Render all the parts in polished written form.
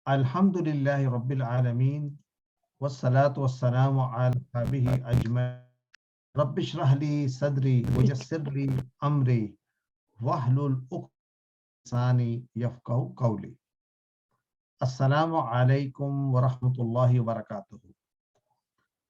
Alhamdulillahi Rabbil Alameen wassalatu wassalamu ala ashabihi ajma'in. Rabbi shrah li sadri wa yassir li amri wahlul uqdatan yafqahu qawli. Assalamu alaikum wa rahmatullahi wa barakatuhu.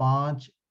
5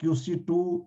QC2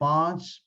5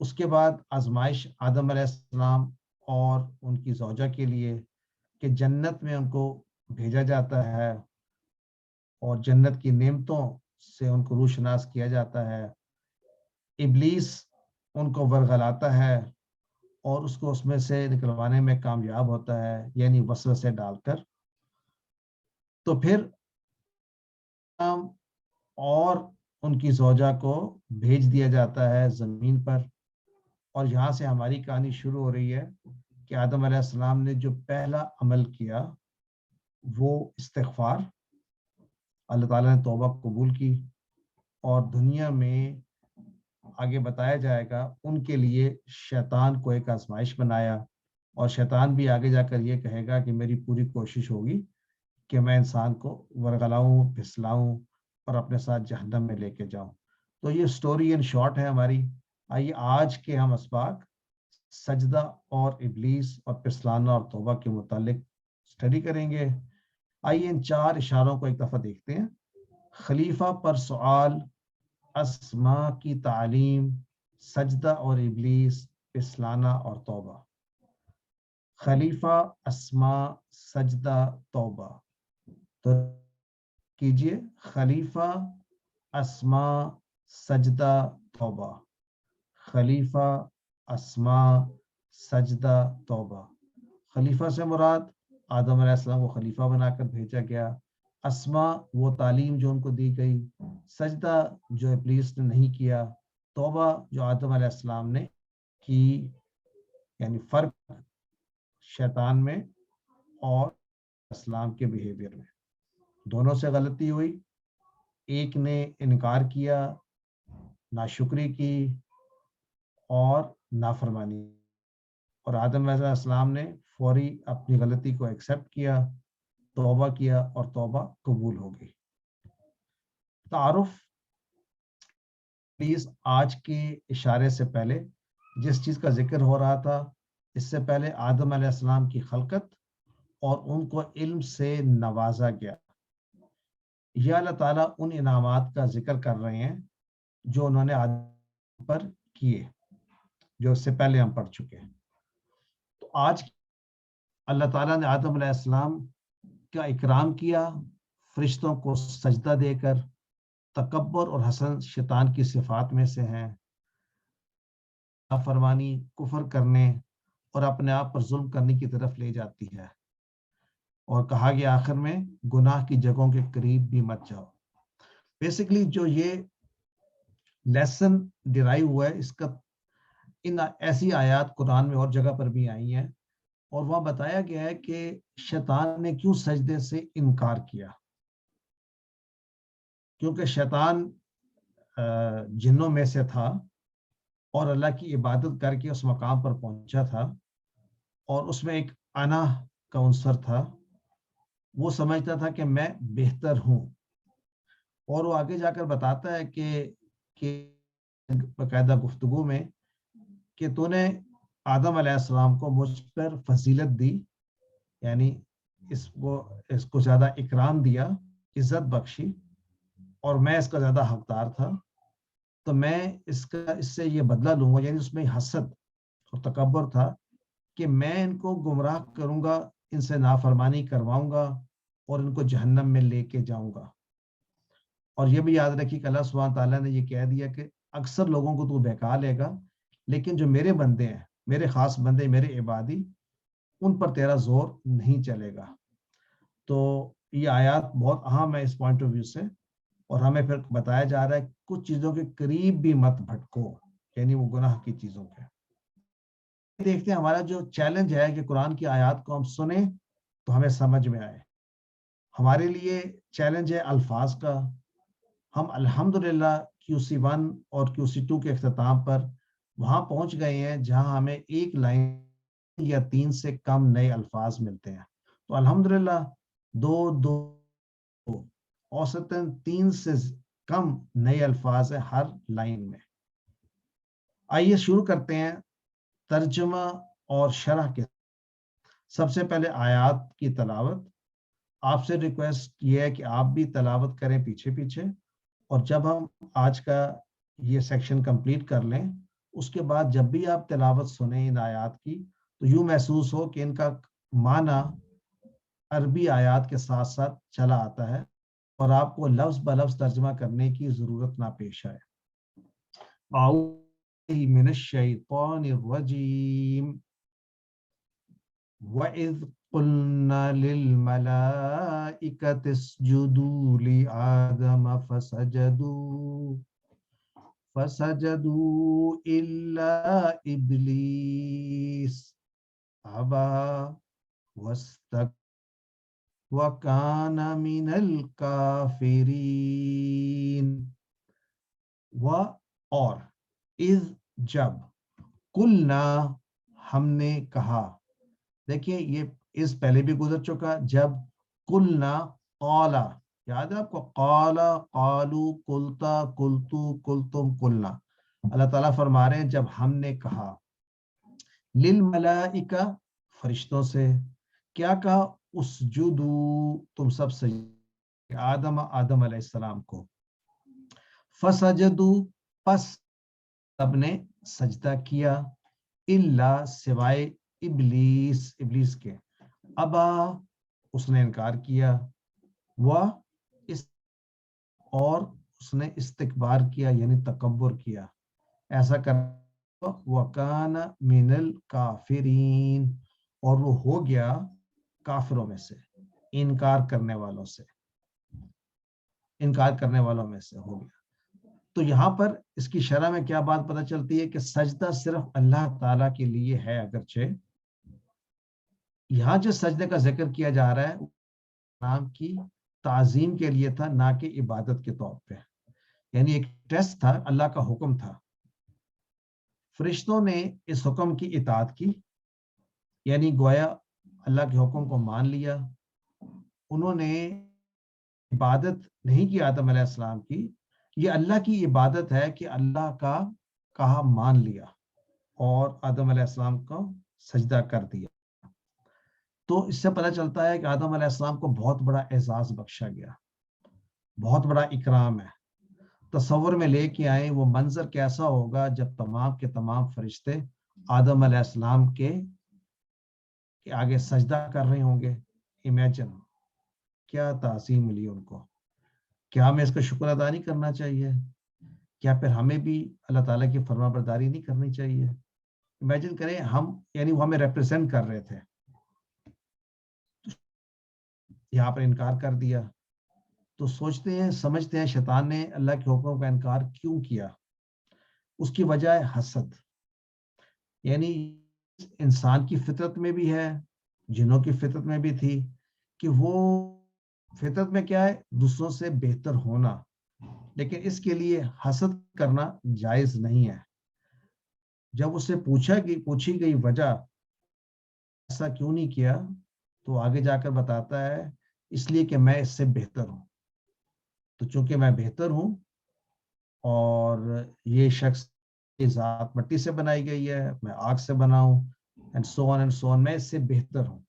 اس کے بعد آزمائش آدم علیہ السلام اور ان کی زوجہ کے لیے کہ جنت میں ان کو بھیجا جاتا ہے اور جنت کی نعمتوں سے ان کو روشناس کیا جاتا ہے. ابلیس ان کو ورغلاتا ہے اور اس کو اس میں سے نکلوانے میں کامیاب ہوتا ہے، یعنی وسوسے ڈال کر. تو پھر اور ان کی زوجہ کو بھیج دیا جاتا ہے زمین پر، اور یہاں سے ہماری کہانی شروع ہو رہی ہے کہ آدم علیہ السلام نے جو پہلا عمل کیا وہ استغفار. اللہ تعالیٰ نے توبہ قبول کی اور دنیا میں آگے بتایا جائے گا ان کے لیے شیطان کو ایک آزمائش بنایا، اور شیطان بھی آگے جا کر یہ کہے گا کہ میری پوری کوشش ہوگی کہ میں انسان کو ورغلاؤں، پھسلاؤں اور اپنے ساتھ جہنم میں لے کے جاؤں. تو یہ سٹوری ان شارٹ ہے ہماری. آئیے آج کے ہم اسباق سجدہ اور ابلیس اور پھسلانا اور توبہ کے متعلق اسٹڈی کریں گے. آئیے ان 4 اشاروں کو ایک دفعہ دیکھتے ہیں. خلیفہ پر سوال، اسماء کی تعلیم، سجدہ اور ابلیس، پھسلانا اور توبہ. خلیفہ، اسماء، سجدہ، توبہ. تو کیجئے خلیفہ، اسماء، سجدہ، توبہ. خلیفہ، اسماء، سجدہ، توبہ. خلیفہ سے مراد آدم علیہ السلام کو خلیفہ بنا کر بھیجا گیا. اسماء وہ تعلیم جو ان کو دی گئی. سجدہ جو ابلیس نے نہیں کیا. توبہ جو آدم علیہ السلام نے کی. یعنی فرق شیطان میں اور اسلام کے بیہیویئر میں. دونوں سے غلطی ہوئی. ایک نے انکار کیا، ناشکری کی اور نافرمانی، اور آدم علیہ السلام نے فوری اپنی غلطی کو ایکسیپٹ کیا، توبہ کیا اور توبہ قبول ہو گئی. تعارف. پلیز آج کے اشارے سے پہلے جس چیز کا ذکر ہو رہا تھا، اس سے پہلے آدم علیہ السلام کی خلقت اور ان کو علم سے نوازا گیا. یہ اللہ تعالیٰ ان انعامات کا ذکر کر رہے ہیں جو انہوں نے آدم پر کیے، جو اس سے پہلے ہم پڑھ چکے ہیں. تو آج اللہ تعالیٰ نے آدم علیہ السلام کا اکرام کیا فرشتوں کو سجدہ دے کر. تکبر اور حسد شیطان کی صفات میں سے ہیں. نافرمانی، کفر کرنے اور اپنے آپ پر ظلم کرنے کی طرف لے جاتی ہے. اور کہا گیا آخر میں گناہ کی جگہوں کے قریب بھی مت جاؤ. بیسیکلی جو یہ لیسن ڈرائیو ہوا ہے، اس کا ان ایسی آیات قرآن میں اور جگہ پر بھی آئی ہیں، اور وہاں بتایا گیا ہے کہ شیطان نے کیوں سجدے سے انکار کیا. کیونکہ شیطان جنوں میں سے تھا اور اللہ کی عبادت کر کے اس مقام پر پہنچا تھا، اور اس میں ایک انا کا عنصر تھا. وہ سمجھتا تھا کہ میں بہتر ہوں، اور وہ آگے جا کر بتاتا ہے کہ باقاعدہ گفتگو میں کہ تو نے آدم علیہ السلام کو مجھ پر فضیلت دی، یعنی اس کو زیادہ اکرام دیا، عزت بخشی، اور میں اس کا زیادہ حقدار تھا. تو میں اس سے یہ بدلہ لوں گا. یعنی اس میں حسد اور تکبر تھا کہ میں ان کو گمراہ کروں گا، ان سے نافرمانی کرواؤں گا اور ان کو جہنم میں لے کے جاؤں گا. اور یہ بھی یاد رکھیے کہ اللہ سبحانہ تعالیٰ نے یہ کہہ دیا کہ اکثر لوگوں کو تو بہکا لے گا، لیکن جو میرے بندے ہیں، میرے خاص بندے، میرے عبادی، ان پر تیرا زور نہیں چلے گا. تو یہ آیات بہت اہم ہے اس پوائنٹ آف ویو سے، اور ہمیں پھر بتایا جا رہا ہے کچھ چیزوں کے قریب بھی مت بھٹکو، یعنی وہ گناہ کی چیزوں کے. دیکھتے ہیں ہمارا جو چیلنج ہے کہ قرآن کی آیات کو ہم سنیں تو ہمیں سمجھ میں آئے. ہمارے لیے چیلنج ہے الفاظ کا. ہم الحمدللہ QC1 اور QC2 کے اختتام پر وہاں پہنچ گئے ہیں جہاں ہمیں ایک لائن یا 3 سے کم نئے الفاظ ملتے ہیں. تو الحمدللہ دو اوسطاً 3 سے کم نئے الفاظ ہیں ہر لائن میں. آئیے شروع کرتے ہیں ترجمہ اور شرح کے. سب سے پہلے آیات کی تلاوت. آپ سے ریکویسٹ یہ ہے کہ آپ بھی تلاوت کریں پیچھے پیچھے، اور جب ہم آج کا یہ سیکشن کمپلیٹ کر لیں اس کے بعد جب بھی آپ تلاوت سنیں ان آیات کی تو یوں محسوس ہو کہ ان کا معنی عربی آیات کے ساتھ ساتھ چلا آتا ہے اور آپ کو لفظ بلفظ ترجمہ کرنے کی ضرورت نہ پیش آئے. اعوذ من الشیطان الرجیم وَإِذْ قُلْنَا لِلْمَلَائِكَةِ اسْجُدُوا لِآدَمَ فسجدوا إلا إبليس أبى واستكبر وكان من الكافرين. اور اذ جب قلنا ہم نے کہا. دیکھیے یہ اس پہلے بھی گزر چکا. جب قلنا قالا یاد ہے آپ کو, قالا قالو قلتا قلتو قلتم قلنا. اللہ تعالیٰ فرما رہے ہیں جب ہم نے کہا للملائکہ فرشتوں سے, کیا کہا, اسجدو تم سب سجدہ آدم علیہ السلام کو, فسجدو پس سب نے سجدہ کیا, الا سوائے ابلیس کے, ابا اس نے انکار کیا, اور اس نے استکبار کیا یعنی تکبر کیا. ایسا کرنا وَكَانَ مِنَ الْكَافِرِينَ اور وہ ہو گیا کافروں میں سے, انکار کرنے والوں میں سے ہو گیا. تو یہاں پر اس کی شرح میں کیا بات پتہ چلتی ہے کہ سجدہ صرف اللہ تعالیٰ کے لیے ہے, اگرچہ یہاں جو سجدے کا ذکر کیا جا رہا ہے نام کی تعظیم کے لیے تھا, نہ کہ عبادت کے طور پہ. یعنی ایک ٹیسٹ تھا, اللہ کا حکم تھا. فرشتوں نے اس حکم کی اطاعت کی, یعنی گویا اللہ کے حکم کو مان لیا. انہوں نے عبادت نہیں کی آدم علیہ السلام کی, یہ اللہ کی عبادت ہے کہ اللہ کا کہا مان لیا اور آدم علیہ السلام کو سجدہ کر دیا. تو اس سے پتہ چلتا ہے کہ آدم علیہ السلام کو بہت بڑا اعزاز بخشا گیا, بہت بڑا اکرام ہے. تصور میں لے کے آئیں وہ منظر کیسا ہوگا جب تمام کے تمام فرشتے آدم علیہ السلام کے آگے سجدہ کر رہے ہوں گے. امیجن کیا تعظیم ملی ان کو. کیا ہمیں اس کا شکر ادا نہیں کرنا چاہیے؟ کیا پھر ہمیں بھی اللہ تعالیٰ کی فرما برداری نہیں کرنی چاہیے؟ امیجن کریں ہم, یعنی وہ ہمیں ریپرزینٹ کر رہے تھے, یہاں پر انکار کر دیا. تو سوچتے ہیں سمجھتے ہیں شیطان نے اللہ کے حکم کا انکار کیوں کیا. اس کی وجہ ہے حسد. یعنی انسان کی فطرت میں بھی ہے, جنوں کی فطرت میں بھی تھی, کہ وہ فطرت میں کیا ہے, دوسروں سے بہتر ہونا. لیکن اس کے لیے حسد کرنا جائز نہیں ہے. جب اس سے پوچھی گئی وجہ ایسا کیوں نہیں کیا, تو آگے جا کر بتاتا ہے اس لیے کہ میں اس سے بہتر ہوں. تو چونکہ میں بہتر ہوں اور یہ شخص کی ذات مٹی سے بنائی گئی ہے, میں آگ سے بنا ہوں, and so on, میں اس سے بہتر ہوں.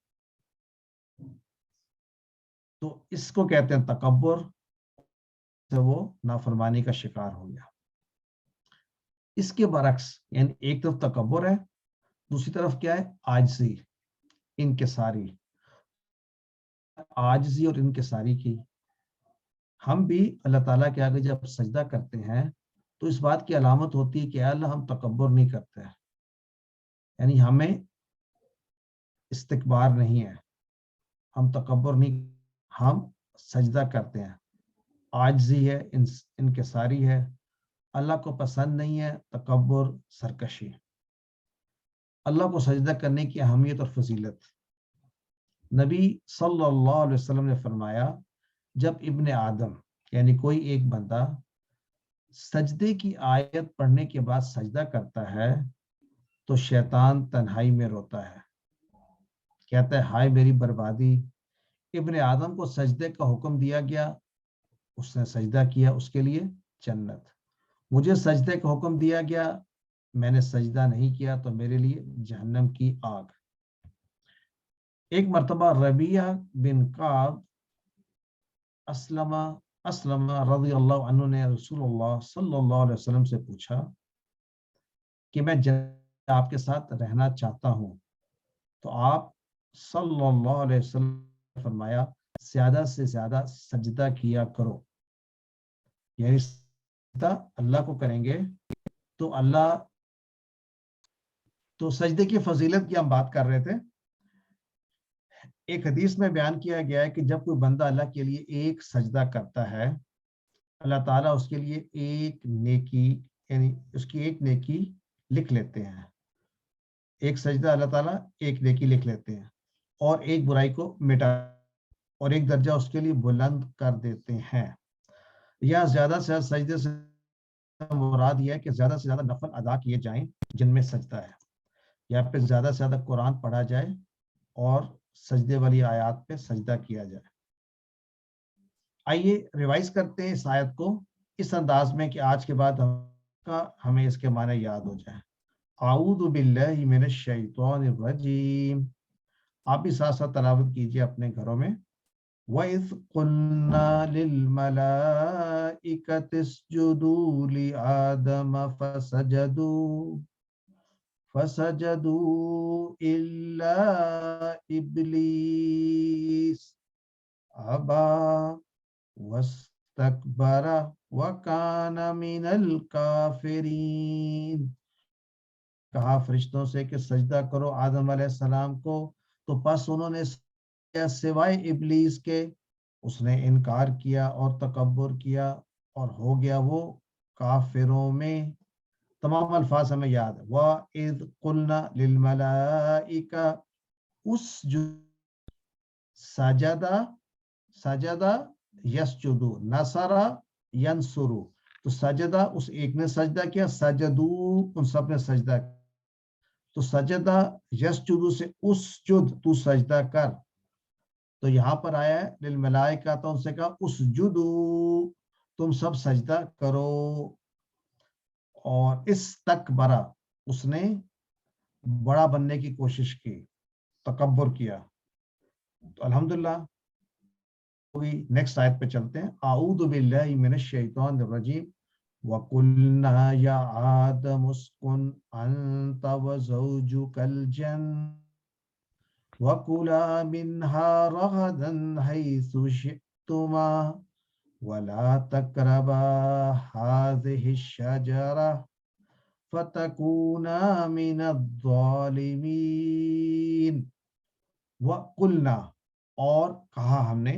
تو اس کو کہتے ہیں تکبر, سے وہ نافرمانی کا شکار ہو گیا. اس کے برعکس یعنی ایک طرف تکبر ہے, دوسری طرف کیا ہے, عاجزی, انکساری. عاجزی اور انکساری کی ہم بھی اللہ تعالیٰ کے آگے جب سجدہ کرتے ہیں تو اس بات کی علامت ہوتی ہے کہ اے اللہ ہم تکبر نہیں کرتے ہیں, یعنی ہمیں استکبار نہیں ہے, ہم تکبر نہیں, ہم سجدہ کرتے ہیں. عاجزی ہے, انکساری ہے. اللہ کو پسند نہیں ہے تکبر, سرکشی. اللہ کو سجدہ کرنے کی اہمیت اور فضیلت. نبی صلی اللہ علیہ وسلم نے فرمایا جب ابن آدم یعنی کوئی ایک بندہ سجدے کی آیت پڑھنے کے بعد سجدہ کرتا ہے تو شیطان تنہائی میں روتا ہے, کہتا ہے ہائے میری بربادی. ابن آدم کو سجدے کا حکم دیا گیا, اس نے سجدہ کیا, اس کے لیے جنت. مجھے سجدے کا حکم دیا گیا, میں نے سجدہ نہیں کیا تو میرے لیے جہنم کی آگ. ایک مرتبہ ربیعہ بن کعب اسلم رضی اللہ عنہ نے رسول اللہ صلی اللہ علیہ وسلم سے پوچھا کہ میں آپ کے ساتھ رہنا چاہتا ہوں. تو آپ صلی اللہ علیہ وسلم نے فرمایا زیادہ سے زیادہ سجدہ کیا کرو. یعنی سجدہ اللہ کو کریں گے تو اللہ، تو سجدے کی فضیلت کی ہم بات کر رہے تھے. ایک حدیث میں بیان کیا گیا ہے کہ جب کوئی بندہ اللہ کے لیے ایک سجدہ کرتا ہے، اللہ تعالیٰ اس کے لیے ایک نیکی، یعنی اس کی ایک نیکی لکھ لیتے ہیں. ایک سجدہ اللہ تعالیٰ ایک نیکی لکھ لیتے ہیں اور ایک برائی کو مٹا اور ایک درجہ اس کے لیے بلند کر دیتے ہیں. یا زیادہ سے زیادہ سجدے سے مراد یہ ہے کہ زیادہ سے زیادہ نفل ادا کیے جائیں جن میں سجدہ ہے، یا پھر زیادہ سے زیادہ قرآن پڑھا جائے اور سجدے والی آیات پہ سجدہ کیا جائے. آئیے ریوائز کرتے ہیں اس آیت کو اس انداز میں کہ آج کے بعد ہمیں اس کے معنی یاد ہو جائیں. اعوذ باللہ من الشیطان الرجیم. آپ بھی ساتھ ساتھ تلاوت کیجئے اپنے گھروں میں. وَإِذْ قُلْنَا لِلْمَلَائِكَةِ اسْجُدُوا لِآدَمَ فَسَجَدُوا إِلَّا إِبْلِيسَ أَبَى وَاسْتَكْبَرَ وَكَانَ مِنَ الْكَافِرِينَ. کہا فرشتوں سے کہ سجدہ کرو آدم علیہ السلام کو، تو پس انہوں نے سوائے ابلیس کے، اس نے انکار کیا اور تکبر کیا اور ہو گیا وہ کافروں میں. تمام الفاظ ہمیں یاد ہے. وَإِذْ قُلْنَا لِلْمَلَائِكَةِ اسْجُدُوا سجدہ یسجدو، نصرہ ینصرو. تو سجدہ اس ایک نے سجدہ کیا، سجدو ان سب نے سجدہ کیا. تو سجدہ یسجدو سے اسجد، تو سجدہ کر. تو یہاں پر آیا ہے للملائکہ، تو ان سے کہا اسجدو تم سب سجدہ کرو. اور استکبرا اس نے بڑا بننے کی کوشش کی، تکبر کیا. تو الحمدللہ نیکسٹ آیت پہ چلتے ہیں. اعوذ باللہ من الشیطان الرجیم. وَقُلْنَا يَا آدَمُ اسْكُنْ أَنْتَ وَزَوْجُكَ الْجَنَّةَ وَكُلَا مِنْهَا رَغَدًا حَيْثُ شِئْتُمَا وَلَا تَقْرَبَا هَٰذِهِ الشَّجَرَةَ فَتَكُونَا مِنَ الظَّالِمِينَ. وَقُلْنَا اور کہا ہم نے،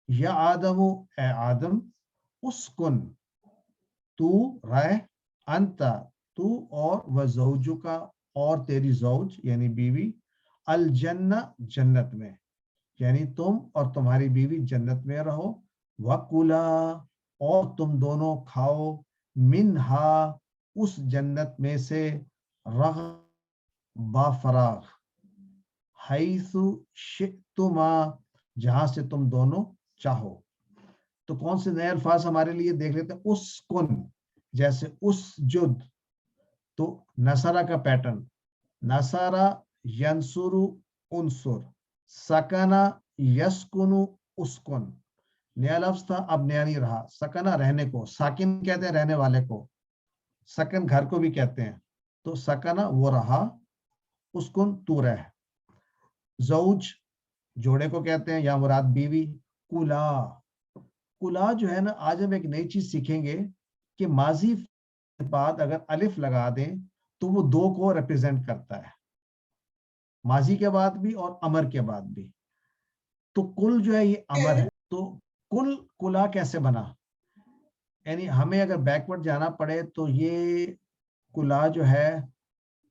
یا آدم اے آدم، اسکن تو رہ، انت تو اور وزوجکا اور تیری زوج یعنی بیوی، الجنہ جنت میں، یعنی تم اور تمہاری بیوی جنت میں رہو. وَكُلَا اور تم دونوں کھاؤ، منہا اس جنت میں سے، رغ با فراغ، حیث شئتما جہاں سے تم دونوں چاہو. تو کون سے نئے الفاظ ہمارے لیے دیکھ لیتے ہیں. اسکن جیسے اسجد، تو نصرہ کا پیٹرن، نصرہ ینصرو انصر، سکنہ یسکنو اسکن. نیا لفظ تھا اب نیا نہیں رہا. سکنہ رہنے کو، ساکن کہتے ہیں رہنے والے کو، سکن گھر کو بھی کہتے ہیں. تو سکنہ وہ رہا، اسکن تو رہ. زوج جوڑے کو کہتے ہیں، یا مراد بیوی. کلا، کلا جو ہے نا، آج ہم ایک نئی چیز سیکھیں گے کہ ماضی کے بعد اگر الف لگا دیں تو وہ دو کو ریپرزینٹ کرتا ہے، ماضی کے بعد بھی اور امر کے بعد بھی. تو کل جو ہے یہ امر ہے. تو کلا کیسے بنا؟ یعنی ہمیں اگر بیکورڈ جانا پڑے تو یہ کلا جو ہے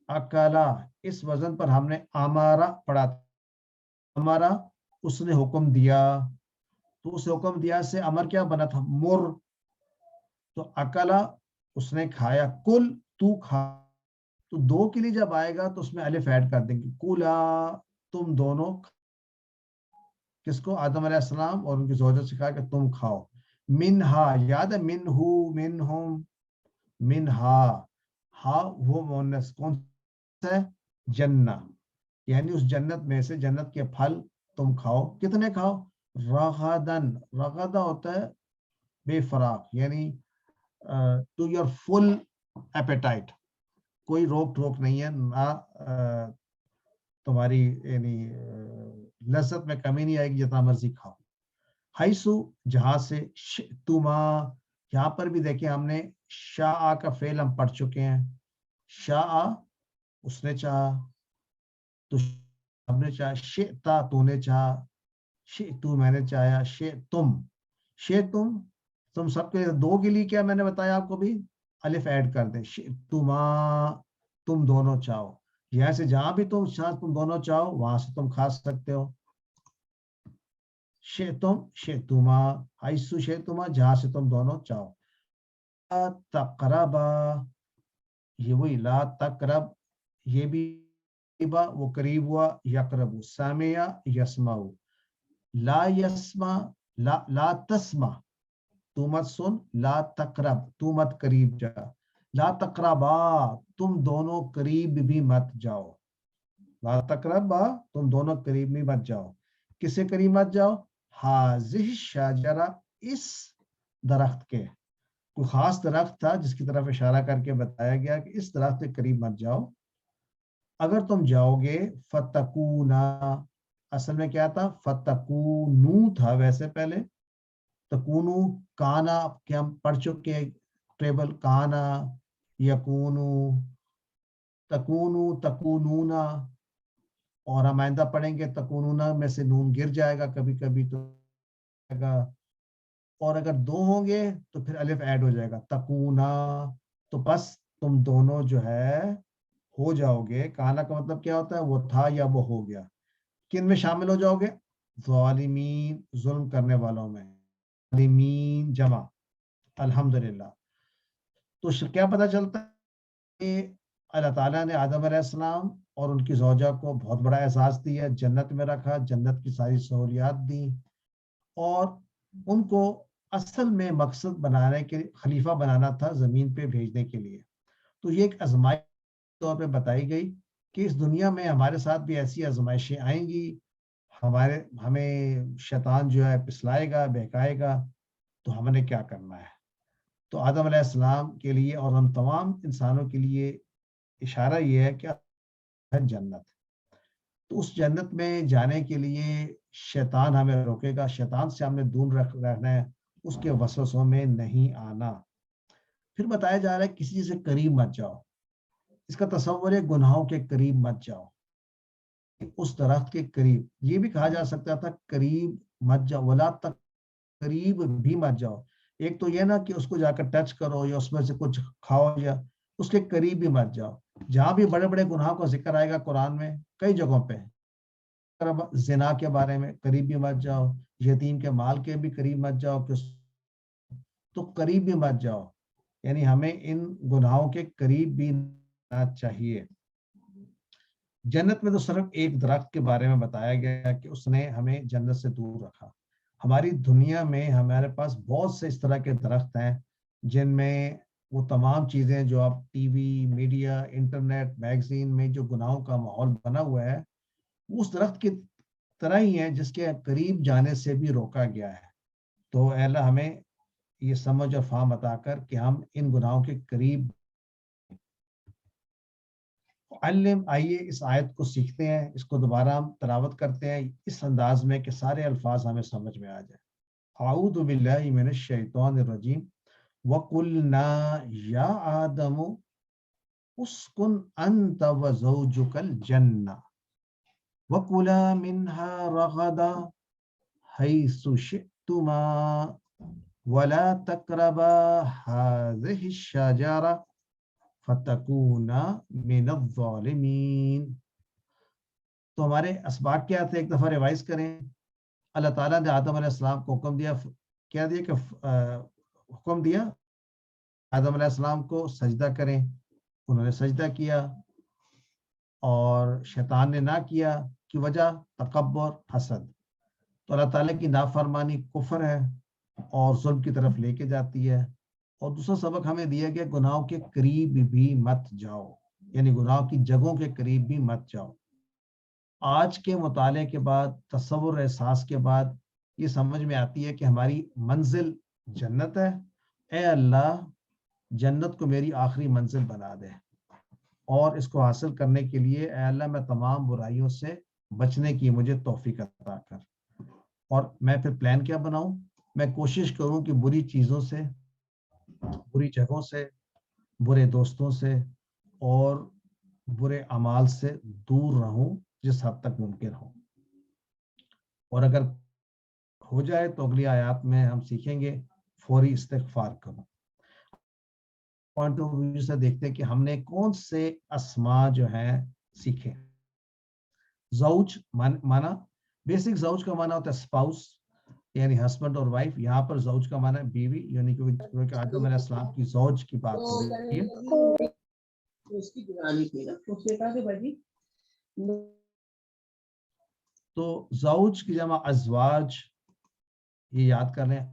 اکلا، اس وزن پر ہم نے امارا پڑھا تھا. ہمارا اس نے حکم دیا، تو اس حکم دیا سے امر کیا بنا تھا؟ مر. تو اکلا اس نے کھایا، کل تو کھا. تو دو کے لیے جب آئے گا تو اس میں الف ایڈ کر دیں گے. کلا تم دونوں. کس کو؟ آدم علیہ السلام اور ان کی زوجہ سے کہا کہ تم کھاؤ. منہا یاد ہے، منہو منہم، منہا ہا وہ مؤنث کون سے؟ جنہ، یعنی اس جنت میں سے، جنت کے پھل تم کھاؤ. کتنے کھاؤ؟ رغدن، رغدہ ہوتا ہے بے فراق، یعنی ٹو یور فل ایپیٹائٹ. کوئی روک ٹوک نہیں ہے، نہ تمہاری یعنی لذت میں کمی نہیں آئے گی، جتنا مرضی کھاؤ. حیثو جہاں سے، شئتما یہاں پر بھی دیکھیں ہم نے شاء کا فعل ہم پڑھ چکے ہیں. شاء اس نے چاہا، تو ہم نے چاہا. شئتا تو نے چاہا، شئتو میں نے چاہا. شئتم تم سب کے دو کے لیے کیا میں نے بتایا آپ کو بھی الف ایڈ کر دیں. شئتما تم دونوں چاہو، یہاں سے جہاں بھی تم دونوں چاہو وہاں سے تم کھا سکتے ہو. شئتم شئتما حیث شئتما جہاں سے تم دونوں چاہو. لا تقربا یہ وہی لا تقرب، یہ بھی وہ قریب ہوا. یقرب سامع یسمع، لا یسمع لا تسمع تو مت سن. لا تقرب تو مت قریب جا. لا تقربا تم دونوں قریب بھی مت جاؤ. لا تقربا تم دونوں قریب بھی مت جاؤ. کس سے قریب مت جاؤ؟ ہاذہ الشجرہ اس درخت کے. کوئی خاص درخت تھا جس کی طرف اشارہ کر کے بتایا گیا کہ اس درخت کے قریب مت جاؤ. اگر تم جاؤ گے فتکونا، اصل میں کیا تھا؟ فتکونو تھا ویسے پہلے. تکونو کانا کہ ہم پڑھ چکے ٹیبل، کانا یکونو تکونو تکونونا، اور ہم آئندہ پڑھیں گے تکونونا میں سے نون گر جائے گا کبھی کبھی تو، اور اگر دو ہوں گے تو پھر الف ایڈ ہو جائے گا تکونا. تو بس تم دونوں جو ہے ہو جاؤ گے. کانا کا مطلب کیا ہوتا ہے؟ وہ تھا یا وہ ہو گیا. کن میں شامل ہو جاؤ گے؟ ظالمین ظلم کرنے والوں میں. ظالمین جمع. الحمدللہ. تو کیا پتہ چلتا ہے کہ اللہ تعالیٰ نے آدم علیہ السلام اور ان کی زوجہ کو بہت بڑا اعزاز دیا، جنت میں رکھا، جنت کی ساری سہولیات دی، اور ان کو اصل میں مقصد بنانے کے خلیفہ بنانا تھا زمین پہ بھیجنے کے لیے. تو یہ ایک آزمائش کے طور پہ بتائی گئی کہ اس دنیا میں ہمارے ساتھ بھی ایسی آزمائشیں آئیں گی، ہمیں شیطان جو ہے پسلائے گا، بہکائے گا، تو ہم نے کیا کرنا ہے. تو آدم علیہ السلام کے لیے اور ہم تمام انسانوں کے لیے اشارہ یہ ہے کہ جنت. تو اس جنت میں جانے کے لیے شیطان ہمیں روکے گا. شیطان سے ہم نے دور رہنا ہے، اس کے وسوسوں میں نہیں آنا. پھر بتایا جا رہا ہے کسی چیز سے قریب مت جاؤ. اس کا تصور ہے گناہوں کے قریب مت جاؤ. اس درخت کے قریب، یہ بھی کہا جا سکتا تھا قریب مت جاؤ، ولا تک قریب بھی مت جاؤ. ایک تو یہ نا کہ اس کو جا کر ٹچ کرو یا اس میں سے کچھ کھاؤ، یا اس کے قریب بھی مت جاؤ. جہاں بھی بڑے بڑے گناہوں کا ذکر آئے گا قرآن میں کئی جگہوں پہ، زنا کے بارے میں قریب بھی مت جاؤ، یتیم کے مال کے بھی قریب مت جاؤ، تو قریب بھی مت جاؤ. یعنی ہمیں ان گناہوں کے قریب بھی نہ چاہیے. جنت میں تو صرف ایک درخت کے بارے میں بتایا گیا کہ اس نے ہمیں جنت سے دور رکھا. ہماری دنیا میں ہمارے پاس بہت سے اس طرح کے درخت ہیں جن میں وہ تمام چیزیں جو آپ T V, media, internet, magazine میں جو گناہوں کا ماحول بنا ہوا ہے، اس درخت کی طرح ہی ہے جس کے قریب جانے سے بھی روکا گیا ہے. تو اے اللہ ہمیں یہ سمجھ اور فہم عطا کر کہ ہم ان گناہوں کے قریب. علم، آئیے اس آیت کو سیکھتے ہیں، اس کو دوبارہ ہم تلاوت کرتے ہیں اس انداز میں کہ سارے الفاظ ہمیں سمجھ میں آ جائے. اعوذ باللہ من الشیطان الرجیم. وَقُلْنَا یا آدم اسکن انت وزوجک الجنہ وَكُلَا مِنْهَا رَغَدًا حَيْثُ شِئْتُمَا وَلَا تَقْرَبَا هَٰذِهِ الشَّجَرَةَ فَتَكُونَا مِنَ الظَّالِمِينَ. تو ہمارے اسباق کیا تھے؟ ایک دفعہ ریوائز کریں. اللہ تعالیٰ نے آدم علیہ السلام کو حکم دیا، کیا دیا کہ حکم دیا آدم علیہ السلام کو سجدہ کریں. انہوں نے سجدہ کیا اور شیطان نے نہ کیا. کی وجہ تکبر، حسد. تو اللہ تعالیٰ کی نافرمانی کفر ہے اور ظلم کی طرف لے کے جاتی ہے. اور دوسرا سبق ہمیں دیا گیا گناہوں کے قریب بھی مت جاؤ، یعنی گناہوں کی جگہوں کے قریب بھی مت جاؤ. آج کے مطالعے کے بعد، تصور احساس کے بعد یہ سمجھ میں آتی ہے کہ ہماری منزل جنت ہے. اے اللہ جنت کو میری آخری منزل بنا دے. اور اس کو حاصل کرنے کے لیے اے اللہ میں تمام برائیوں سے بچنے کی مجھے توفیق عطا کر. اور میں پھر پلان کیا بناؤں؟ میں کوشش کروں کہ بری چیزوں سے، بری جگہوں سے، برے دوستوں سے اور برے اعمال سے دور رہوں جس حد تک ممکن ہو. اور اگر ہو جائے تو اگلی آیات میں ہم سیکھیں گے فوری استغفار کرو. پوائنٹ آف ویو سے دیکھتے ہیں کہ ہم نے کون سے اسما جو ہیں سیکھے. زوج مانا بیسک زوج کا مانا ہوتا ہے اسپاؤس یعنی ہسبینڈ اور وائف. یہاں پر زوج کا مانا ہے بیوی، یعنی کہ آدم علیہ السلام کی زوج کی بات ہو رہی ہے. تو زوج کی جمع ازواج، یہ یاد کر لیں.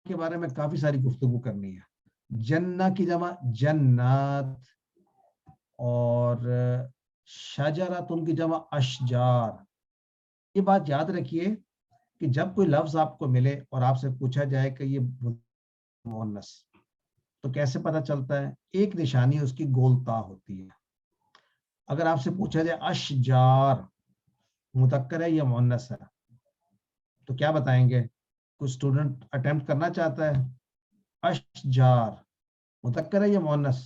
کے بارے میں کافی ساری گفتگو کرنی ہے. جنہ کی جمع جنات، اور شجرات ان کی جمع اشجار. یہ بات یاد رکھیے کہ جب کوئی لفظ آپ کو ملے اور آپ سے پوچھا جائے کہ یہ مؤنث، تو کیسے پتہ چلتا ہے؟ ایک نشانی اس کی گولتا ہوتی ہے. اگر آپ سے پوچھا جائے اشجار مذکر ہے یا مؤنث ہے، تو کیا بتائیں گے؟ کوئی اسٹوڈنٹ اٹیمپٹ کرنا چاہتا ہے؟ اشجار مذکر ہے یا مؤنث؟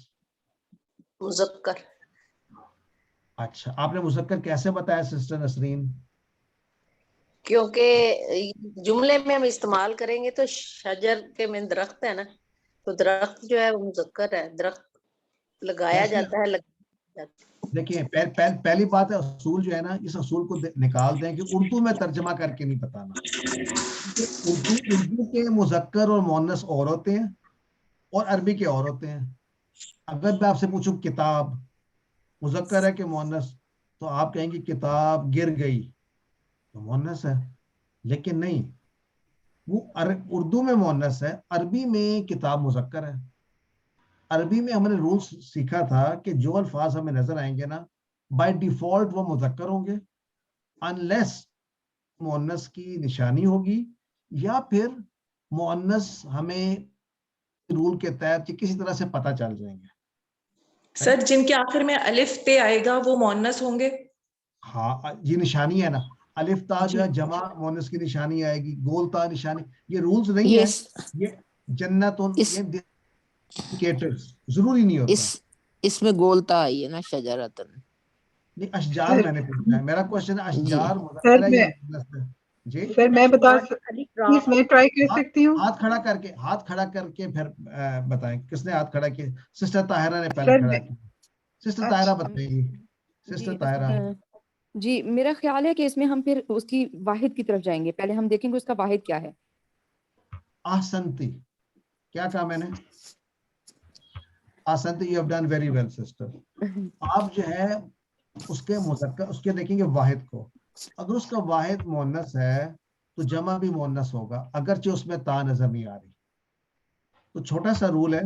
مذکر. اچھا، آپ نے مذکر کیسے بتایا سسٹر نسرین؟ کیونکہ جملے میں ہم استعمال کریں گے تو شجر کے میں درخت ہے نا، تو درخت جو ہے وہ مذکر ہے. درخت لگایا جاتا ہے. دیکھیں پہلی بات ہے اصول جو ہے نا، اس اصول کو نکال دیں کہ اردو میں ترجمہ کر کے نہیں بتانا. اردو کے مذکر اور مؤنث اور ہوتے ہیں اور عربی کے اور ہوتے ہیں. اگر میں آپ سے پوچھوں کتاب مذکر ہے کہ مؤنث، تو آپ کہیں گے کتاب گر گئی تو مؤنث ہے. لیکن نہیں، وہ اردو میں مؤنث ہے، عربی میں کتاب مذکر ہے. عربی میں ہم نے رولز سیکھا تھا کہ جو الفاظ ہمیں نظر آئیں گے نا بائی ڈیفالٹ وہ مذکر ہوں گے انلیس مؤنث کی نشانی ہوگی یا پھر مؤنث ہمیں رول کے تحت کسی طرح سے پتہ چل جائیں گے. سر جن کے آخر میں الف تے آئے گا وہ مؤنث ہوں گے. ہاں یہ نشانی ہے نا، الف تا جو ہے جمع مؤنث کی نشانی آئے گی، گول تا نشانی. یہ رولز نہیں ہے، یہ جنت ضروری نہیں ہوتا. اس میں گولتا آئی ہے نا شجرتن. نہیں اشجار میں نے پوچھا ہے، میرا کوشچن اشجار مذکر ہے یا مؤنث ہے؟ جی سر میں بتا پلیز میں ٹرائی کر سکتی ہوں. ہاتھ کھڑا کر کے پھر بتائیں کس نے ہاتھ کھڑا کیا. سسٹر طاہرہ نے پہلے کھڑا کیا. سسٹر طاہرہ بتائیں گی. سسٹر طاہرہ. جی میرا خیال ہے کہ اس میں ہم پھر اس کی واحد کی طرف جائیں گے. پہلے ہم دیکھیں گے اس کا واحد کیا ہے. احسنتی، کیا کہا میں نے؟ احسنتی، you have done very well sister. آپ جو ہے اس کے مذکر اس کے دیکھیں گے واحد کو. اگر اس کا واحد مؤنث ہے تو جمع بھی مؤنث ہوگا اگرچہ اس میں تا نظر نہیں آ رہی. تو چھوٹا سا رول ہے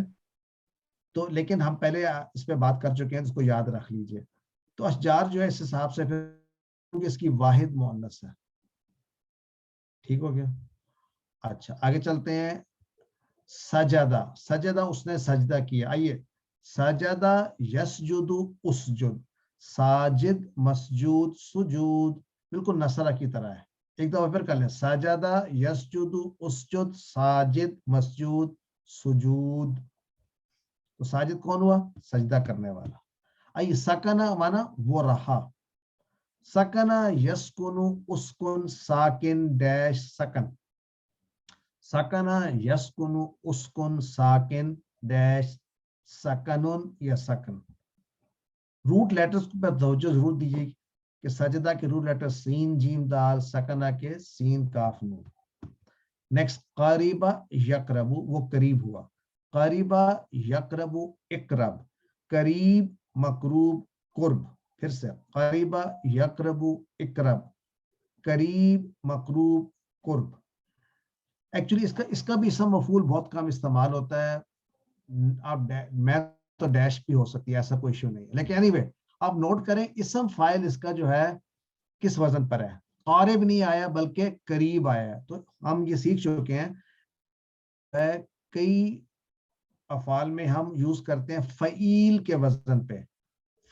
تو، لیکن ہم پہلے اس پہ بات کر چکے ہیں، اس کو یاد رکھ لیجئے. تو اشجار جو ہے اس حساب سے پھر اس کی واحد مؤنث ہے. ٹھیک ہو گیا؟ اچھا آگے چلتے ہیں. سجدہ، سجدہ اس نے سجدہ کیا. آئیے سجدہ یسجد اسجد، ساجد مسجود سجود بالکل نصرہ کی طرح ہے. ایک دفعہ پھر کر لیں. سجدہ یسجد اسجد ساجد مسجود سجود. تو ساجد کون ہوا؟ سجدہ کرنے والا. آئیے سکنہ مانا وہ رہا. سکنہ یسکن اسکن ساکن ڈیش سکن. سکنہ یسکن اسکن ساکن ڈیش سکنن یا سکن. روٹ لیٹرز پر توجہ ضرور دیجیے کہ سجدہ کے روٹ لیٹر سین جیم دال، سکنہ کے سین کاف نون. نیکسٹ قریبہ یقربو، وہ قریب ہوا. قریبہ یقربو اقرب، قریب مقروب قرب. پھر سے قریبہ یقربو اقرب، قریب مقروب قرب. ایکچولی اس کا بھی اسم مفعول بہت کم استعمال ہوتا ہے. آپ میں تو ڈیش بھی ہو سکتی ہے، ایسا کوئی ایشو نہیں ہے. لیکن اینی وے آپ نوٹ کریں اسم فاعل اس کا جو ہے کس وزن پر ہے. قارب نہیں آیا بلکہ قریب آیا. تو ہم یہ سیکھ چکے ہیں کئی افعال میں ہم یوز کرتے ہیں فعیل کے وزن پہ.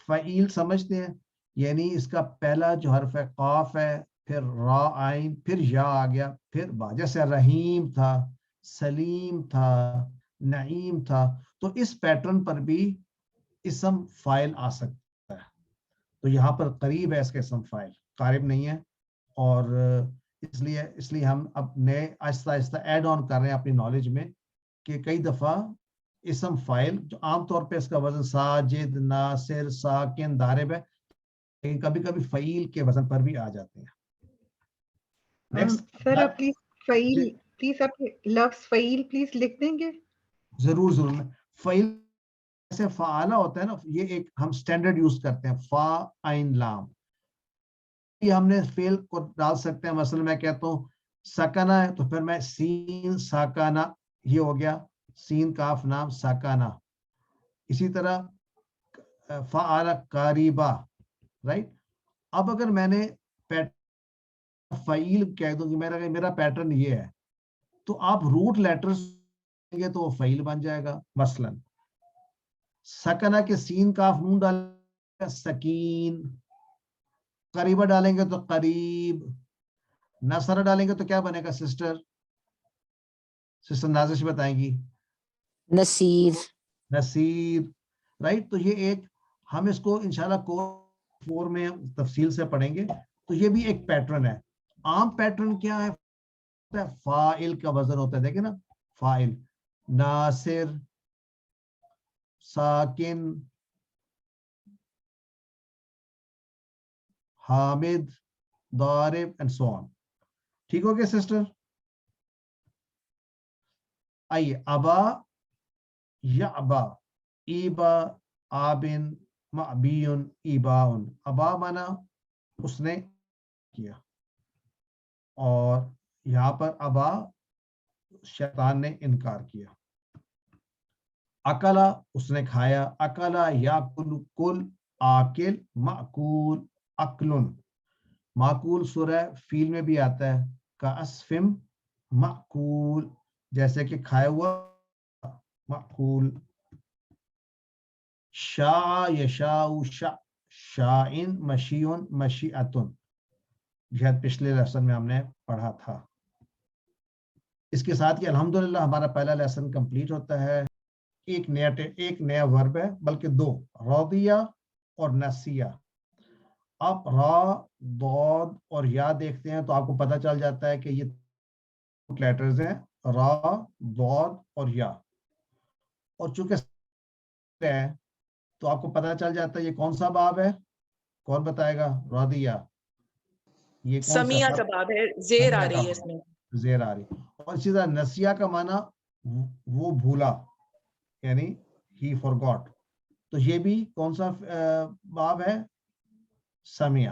فعیل سمجھتے ہیں؟ یعنی اس کا پہلا جو حرف ہے قاف ہے، پھر را آئین، پھر یا آ گیا، پھر با، جیسے رحیم تھا، سلیم تھا، نعیم تھا. تو اس پیٹرن پر بھی اسم فاعل آ سکتا ہے. تو یہاں پر قریب ہے اس کا اسم فاعل، قارب نہیں ہے. اور اس لیے ہم اب نئے آہستہ آہستہ ایڈ آن کر رہے ہیں اپنی نالج میں کہ کئی دفعہ اسم فاعل جو عام طور پہ اس کا وزن ساجد، ناصر، ساکن، دارب ہے، لیکن کبھی کبھی فعیل کے وزن پر بھی آ جاتے ہیں. سر آپ پلیز آپ لفظ فعیل پلیز لکھ دیں گے. ضرور فعیل جیسے فعالہ ہوتا ہے نا، یہ ایک ہم سٹینڈرڈ یوز کرتے ہیں، فا عین لام. یہ ہم نے فعل کو ڈال سکتے ہیں. مثلا میں کہتا ہوں سکنا ہے تو پھر میں سین ساکانہ، یہ ہو گیا سین کاف نام ساکانہ. اسی طرح فعال قریبا، رائٹ. اب اگر میں نے فعیل کہہ دوں کہ میرا پیٹرن یہ ہے، تو آپ روٹ لیٹرز تو وہ فعیل بن جائے گا. مثلا سکنہ کے سین کاف نون ڈالیں سکین، قریبہ ڈالیں گے تو قریب، نصر ڈالیں گے تو کیا بنے گا سسٹر نازش بتائیں گی؟ نصیر. نصیر، رائٹ. تو یہ ایک ہم اس کو انشاءاللہ کورس 4 میں تفصیل سے پڑھیں گے. تو یہ بھی ایک پیٹرن ہے. عام پیٹرن کیا ہے؟ فاعل کا وزن ہوتا ہے، دیکھیں نا، فاعل، ناصر، ساکن، حامد، ضارب اینڈ سو آن. ٹھیک ہو گیا سسٹر؟ آئیے ابا، یعبا، ایبا، آبن، معبیون، ایباؤن. ابا مانا اس نے کیا، اور یہاں پر ابا شیطان نے انکار کیا. اکلا اس نے کھایا، اکلا یاکل کل، آکل، مأکول، اکلن. معقول سورہ فیل میں بھی آتا ہے، کاسفم مأکول، جیسے کہ کھایا ہوا مأکول. شاء یشاء، شائن، مشیون، مشیعتن، جہد پچھلے لیسن میں ہم نے پڑھا تھا. اس کے ساتھ کہ الحمدللہ ہمارا پہلا لیسن کمپلیٹ ہوتا ہے. ایک نیا ورب ہے، بلکہ دو، راضیہ اور نسیہ. آپ را، ضاد اور یا دیکھتے ہیں تو آپ کو پتہ چل جاتا ہے کہ یہ لیٹرز ہیں، را، ضاد اور یا. اور چونکہ ہے تو آپ کو پتہ چل جاتا ہے یہ کون سا باب ہے. کون بتائے گا؟ راضیہ. یہ کون سمیہ سا کا باب ہے، زیر آ رہی ہے اس میں، زیر آ رہی. اور اسی طرح نسیہ کا معنی وہ بھولا، یعنی he forgot. تو یہ بھی کون سا باب ہے؟ سمیہ.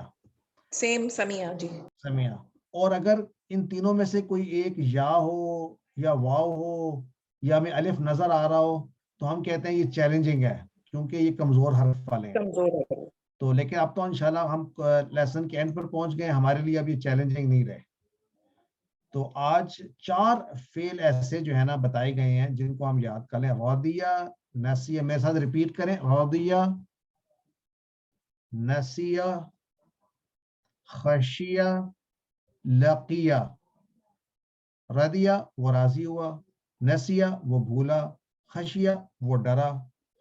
سیم سمیہ جی. سمیہ. اور اگر ان تینوں میں سے کوئی ایک یا ہو یا واو ہو یا ہمیں الف نظر آ رہا ہو تو ہم کہتے ہیں یہ چیلنجنگ ہے، کیونکہ یہ کمزور حرف والے ہیں. کمزور ہے. تو لیکن اب تو انشاءاللہ ہم لیسن کے اینڈ پر پہنچ گئے، ہمارے لیے اب یہ چیلنجنگ نہیں رہے. تو آج 4 فعل ایسے جو ہے نا بتائے گئے ہیں جن کو ہم یاد کر لیں. راضیہ، نسیہ، میرے ساتھ ریپیٹ کریں، راضیہ، نسیہ، خشیہ، لقیہ. رضیہ وہ راضی ہوا، نسیہ وہ بھولا، خشیہ وہ ڈرا.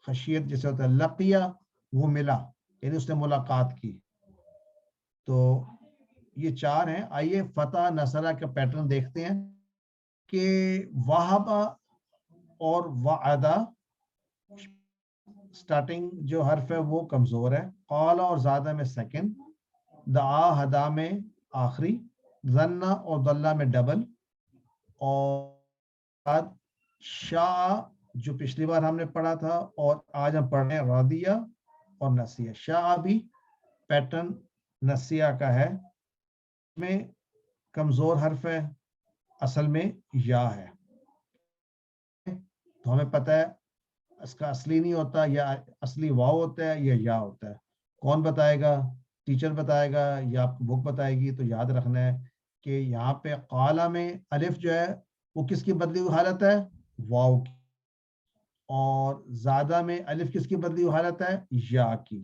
خشیت جیسے ہوتا ہے، لقیہ وہ ملا، یعنی اس نے ملاقات کی. تو یہ 4 ہیں. آئیے فتح نصرہ کا پیٹرن دیکھتے ہیں کہ وہبہ اور وعدہ سٹارٹنگ جو حرف ہے وہ کمزور ہے. قال اور زادہ میں سیکنڈ، دعا ہدا میں آخری، ظنہ اور ضلہ میں ڈبل، اور شاء جو پچھلی بار ہم نے پڑھا تھا اور آج ہم پڑھ رہے ہیں راضیہ اور نسیہ. شاء بھی پیٹرن نسیہ کا ہے، میں کمزور حرف ہے، اصل میں یا ہے. تو ہمیں پتہ ہے اس کا اصلی نہیں ہوتا، یا اصلی واو ہوتا ہے یا یا ہوتا ہے. کون بتائے گا؟ ٹیچر بتائے گا یا آپ کو بک بتائے گی. تو یاد رکھنا ہے کہ یہاں پہ قالہ میں الف جو ہے وہ کس کی بدلی ہوئی حالت ہے؟ واو کی. اور زادہ میں الف کس کی بدلی ہوئی حالت ہے؟ یا کی.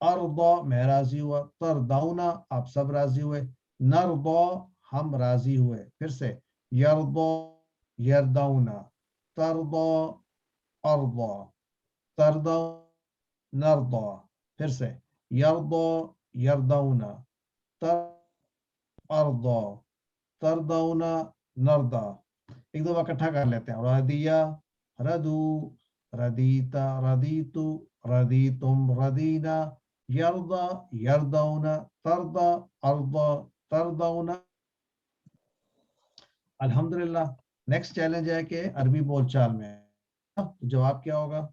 ارضا میں راضی ہوا, ترضونا آپ سب راضی ہوئے, نرضا ہم راضی ہوئے. پھر سے یرضا یرضونا, ترضا ارضا, ترضا نرضا. پھر سے یرضا یرضونا, ارضا ترضونا نرضا. ایک دو بار اکٹھا کر لیتے ہیں. رضیا ردو, ردیتا ردیتو, ردیتم ردینا, یرضا یرضونا, ترضا ارضا ترضونا. الحمدللہ. نیکسٹ چیلنج ہے کہ عربی بول چال میں جواب کیا ہوگا؟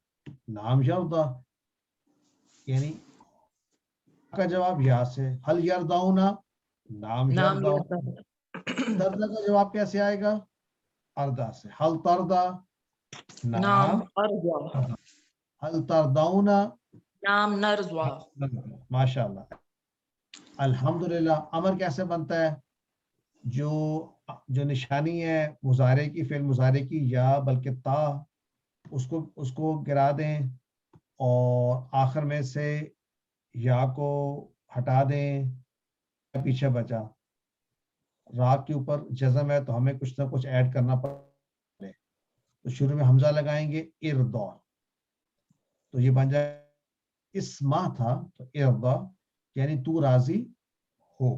نام یرضا, یعنی کا جواب یا سے. حل یرضونا, نام نام یرضا. ترضا کا جواب کیسے آئے گا؟ ارضا سے. حل ترضا, نام ارضا, حل ترضونا, نام نرضا. ماشاء اللہ. الحمدللہ. امر کیسے بنتا ہے؟ جو نشانی ہے مضارع کی, فعل مضارع کی, یا بلکہ تا, اس کو گرا دیں اور آخر میں سے یا کو ہٹا دیں, پیچھے بچا. را کے اوپر جزم ہے تو ہمیں کچھ نہ کچھ ایڈ کرنا پڑے, تو شروع میں حمزہ لگائیں گے ارضا, تو یہ بن جائے اسما تھا تو ارضا یعنی تو راضی ہو,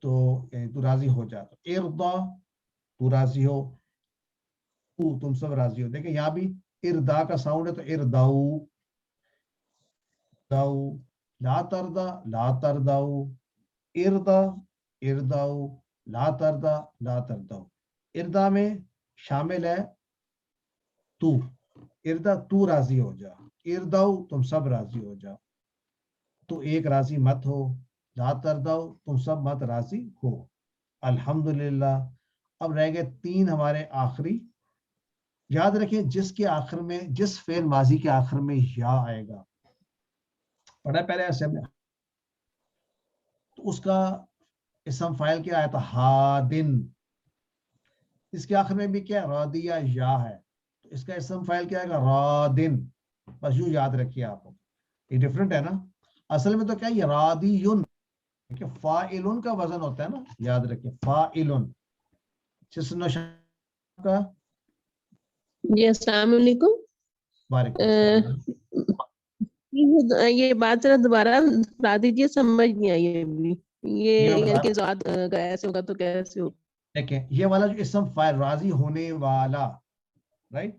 تو یعنی تو راضی ہو جا. تو ارضا تو راضی ہو, تم سب راضی ہو. دیکھیں یہاں بھی اردا کا ساؤنڈ ہے تو ارضاؤ, لا ترضا لا ترضاؤ, ارضا ارضاؤ, لا ترضا لا ترضاؤ. ارضا میں شامل ہے تو, ارضا تو راضی ہو جا, ارضاؤ تم سب راضی ہو جاؤ, تو ایک راضی مت ہو, لا ترضاؤ تم سب مت راضی ہو. الحمدللہ. اب رہ گئے 3 ہمارے آخری. یاد رکھیں جس کے آخر میں, جس فعل ماضی کے آخر میں یا آئے گا, پڑھا پہلے ایسے میں, تو اس کا اسم فاعل کیا آیا تھا؟ ہادن. اس کے آخر میں بھی کیا رادیہ یا ہے, تو اس کا اسم فاعل کیا آئے گا؟ رادن. بس یوں یاد رکھیے آپ, یہ ڈفرنٹ ہے نا. اصل میں تو کیا یہ رادیون, کہ فاعلن کا وزن ہوتا ہے نا, یاد رکھیے فاعلن. کا جی السلام علیکم. وعلیکم السلام. یہ بات ذرا دوبارہ بتا دیجیے, سمجھ نہیں آئی ابھی. یہ یہ بتا- کہ ذات کا ایسے ہوگا تو کیسے ہوگا؟ دیکھیں یہ والا جو اسم فاعل راضی ہونے والا, رائٹ,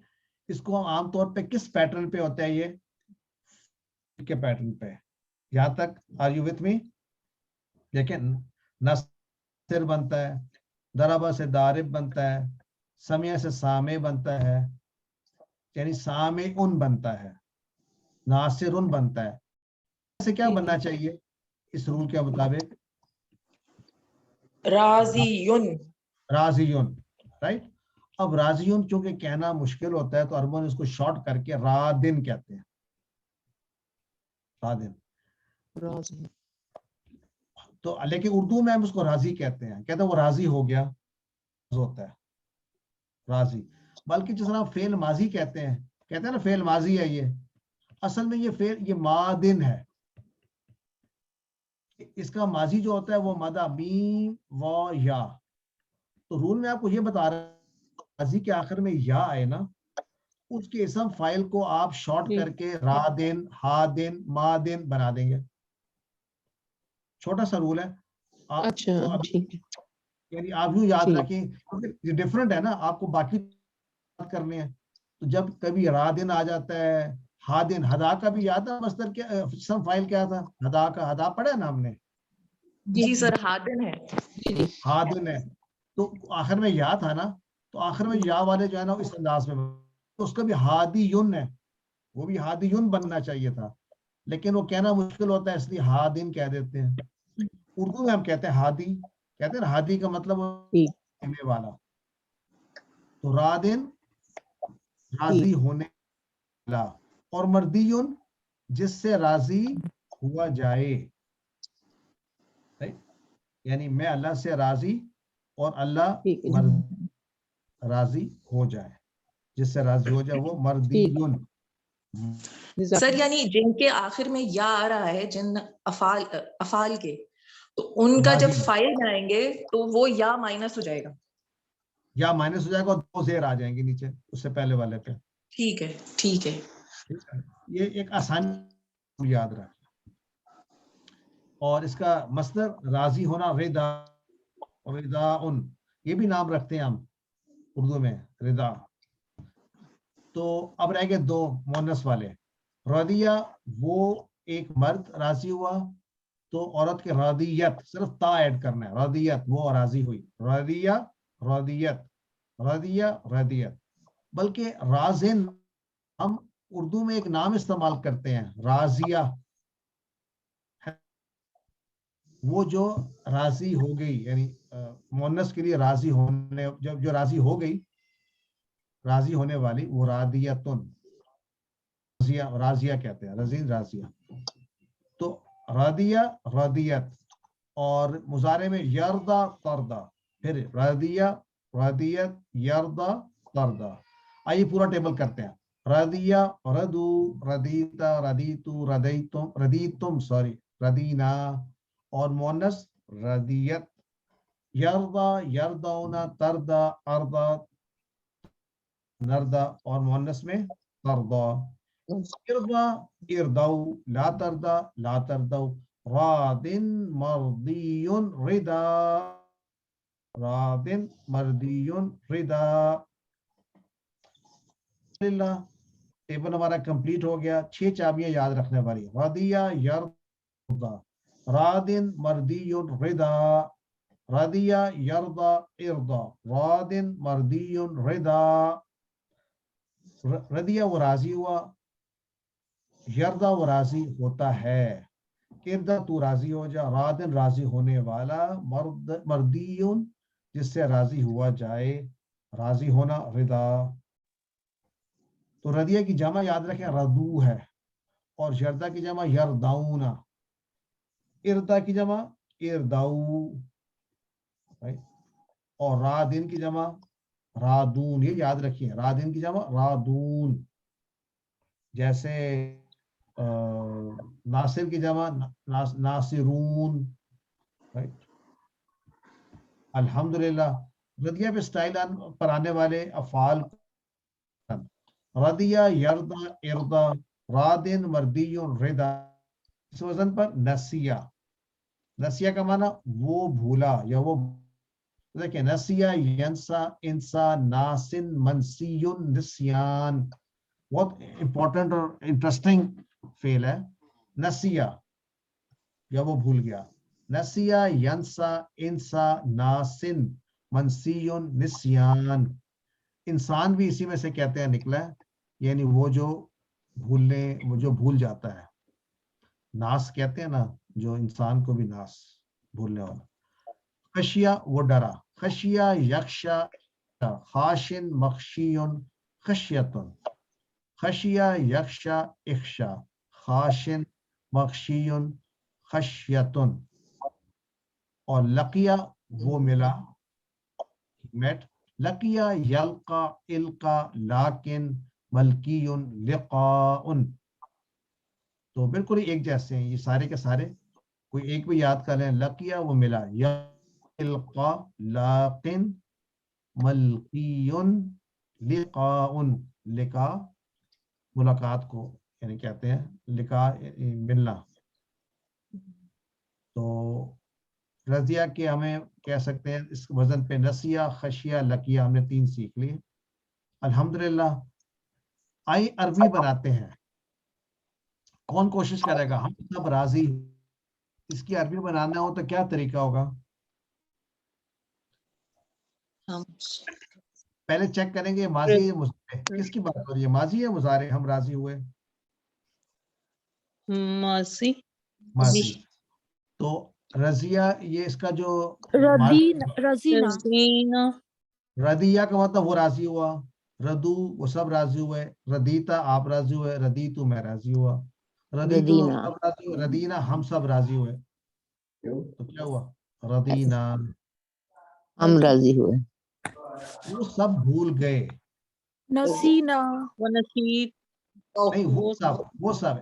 اس کو ہم عام طور پہ کس پیٹرن پہ ہوتا ہے؟ یہ کے پیٹرن پہ. یہاں تک آر یو وتھ می؟ دیکھیں نصر بنتا ہے, ضربہ سے دارب بنتا ہے, سمیع سے سامع بنتا ہے, یعنی سامعن بنتا ہے, ناصرن بنتا ہے. ایسے کیا بننا چاہیے اس رول کے مطابق؟ راضیون. راضیون, رائٹ. اب راضیون چونکہ کہنا مشکل ہوتا ہے تو عربوں نے اس کو شارٹ کر کے رادن کہتے ہیں, رادن. تو لیکن اردو میں ہم اس کو راضی کہتے ہیں, کہتے ہیں وہ راضی ہو گیا, ہوتا ہے راضی. بلکہ جس طرح فعل ماضی کہتے ہیں نا فعل ماضی ہے, یہ اصل میں یہ فعل یہ مادن ہے. اس کا ماضی جو ہوتا ہے وہ مدہ میم و یا. تو رول میں آپ کو یہ بتا رہا ہے ماضی کے آخر میں یا آئے نا, اس کے اسم فائل کو آپ شارٹ کر کے رادن, ہادن, مادن بنا دیں گے. چھوٹا سا رول ہے. اچھا ٹھیک ہے. یعنی آپ یوں یاد رکھیں, یہ ڈفرنٹ ہے نا, آپ کو باقی بات کرنے ہیں. تو جب کبھی رادن آ جاتا ہے, ہادن, ہدا کا بھی یاد ہے مصدر کیا اسم فائل کیا تھا؟ ہدا کا, ہدا پڑھا نا ہم نے. جی سر ہادن ہے. ہادن ہے, تو آخر میں یا تھا نا, تو آخر میں یا والے جو ہے نا اس انداز میں, اس کا بھی ہادی یون ہے, وہ بھی ہادی یون بننا چاہیے تھا, لیکن وہ کہنا مشکل ہوتا ہے اس لیے ہادن کہہ دیتے ہیں. اردو میں ہم کہتے ہیں ہادی, کہتے ہیں نا ہادی کا مطلب ہونے والا. تو رادن راضی ہونے والا, اور مردیون جس سے راضی ہوا جائے, یعنی میں اللہ سے راضی اور اللہ راضی ہو جائے, جس سے راضی ہو جائے وہ مردیون. سر یعنی جن کے آخر میں یا آ رہا ہے، جن افعال کے، تو ان کا جب ماضی فائل بنائیں گے تو وہ یا مائنس ہو جائے گا. یا مائنس ہو جائے گا اور دو زیر آ جائیں گے نیچے اس سے پہلے والے پہ. ٹھیک ہے ٹھیک ہے. ٹھیک ہے، یہ ایک آسانی یاد رکھ. اور اس کا مصدر راضی ہونا، رضا، رضاءن، یہ بھی نام رکھتے ہیں ہم اردو میں، رضا. تو اب رہ گئے دو مؤنث والے. رضیہ، وہ ایک مرد راضی ہوا، تو عورت کے راضیت، صرف تا ایڈ کرنا ہے، راضیت وہ راضی ہوئی، راضیہ راضیت، راضیہ راضیت. بلکہ رازن ہم اردو میں ایک نام استعمال کرتے ہیں، راضیہ، وہ جو راضی ہو گئی، یعنی مؤنث کے لیے راضی ہونے، جو راضی ہو گئی، راضی ہونے والی، وہ راضیتن، راضیہ کہتے ہیں، رضی راضیہ. تو راضیہ راضیت. اور مضارع میں یردا تردا، پھر راضیہ راضیت یردا تردا. آئیے پورا ٹیبل کرتے ہیں. راضیہ، ردو، ردیتا، ردیتو، ردیتم، ردیتم سوری، ردینا. اور مؤنث ردیت. یردا یردونا، تردا اردا نردا. اور مؤنث میں تردا. اردا اردو، لا تردا لا تردو. راض مرضی رضا، راض مرضی رضا. ٹیبل ہمارا کمپلیٹ ہو گیا. 6 چابیاں یاد رکھنے والی. راضیہ یرضا، راض مرضی رضا، راضیہ یرضا ارضا، راض مرضی رضا. رضیہ وہ راضی ہوا، یرضا وہ راضی ہوتا ہے، ارضا تو راضی ہو جا، راضن راضی ہونے والا، مردیون جس سے راضی ہوا جائے، راضی ہونا رضا. تو ردیہ کی جمع یاد رکھیں ردو ہے، اور یردا کی جمع یرداؤنا، اردا کی جمع ارداؤ، اور رادن کی جمع رادون. یہ یاد رکھیے، رادن کی جمع رادون. جیسے ناصر کی جمع ناصرون. الحمدللہ. ردیہ پہ اسٹائل پر آنے والے افعال، ردیہ یردا اردا، رادن مردی رضا. اس وزن پر نسیہ، نسیہ کا معنی وہ بھولا یا وہ، دیکھیں نسیہ ینسا انسا ناسن منسی نسیان. بہت امپورٹنٹ اور انٹرسٹنگ فعل ہے نسیہ، یا وہ بھول گیا. نسیہ ینسا انسا ناسن منسی نسیان. انسان بھی اسی میں سے کہتے ہیں نکلا ہے، یعنی وہ جو بھولنے، وہ جو بھول جاتا ہے. ناس کہتے ہیں نا، جو انسان کو بھی ناس، بھولنے والا. خشیہ وہ ڈرا، خشیہ یخشا، خاشن مخشیون خشیتن، خشیہ یخشا اخشا، خاشن مخشیون خشیتن. اور لقیہ وہ ملا، میٹ. لقیہ یلقا القا لیکن ملکیون لقاءن. تو بالکل ہی ایک جیسے ہیں یہ سارے کے سارے، کوئی ایک بھی یاد کر لیں. لقیہ وہ ملا، یلقا لیکن ملکیون لقاءن. لقا ملاقات کو یعنی کہتے ہیں، لقاء ملنا. تو رضیہ کے ہمیں کہہ سکتے ہیں اس وزن پہ نسیہ، خشیہ، لقیہ، ہم نے 3 سیکھ لی. الحمدللہ. آئی عربی بناتے ہیں. کون کوشش کرے گا؟ ہم سب راضی. اس کی عربی بنانا ہو تو کیا طریقہ ہوگا؟ پہلے چیک کریں گے ماضی یا مضارع. کس کی بات ہو رہی ہے، ماضی یا مضارع؟ ہم راضی ہوئے ماضی. ماضی. تو رضیہ، یہ اس کا جو رضینا. ردیہ کا مطلب وہ راضی ہوا، ردو وہ سب راضی ہوئے، ردیتا آپ راضی ہوئے، ردیتو میں راضی ہوا، ردیتو ردینا. سب راضی ہوئے، ردینا ہم سب راضی ہوئے. تو کیا ہوا؟ ردینا. ہم راضی ہوئے. وہ سب بھول گئے. ونسیت. نہیں وہ سب وہ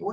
وہ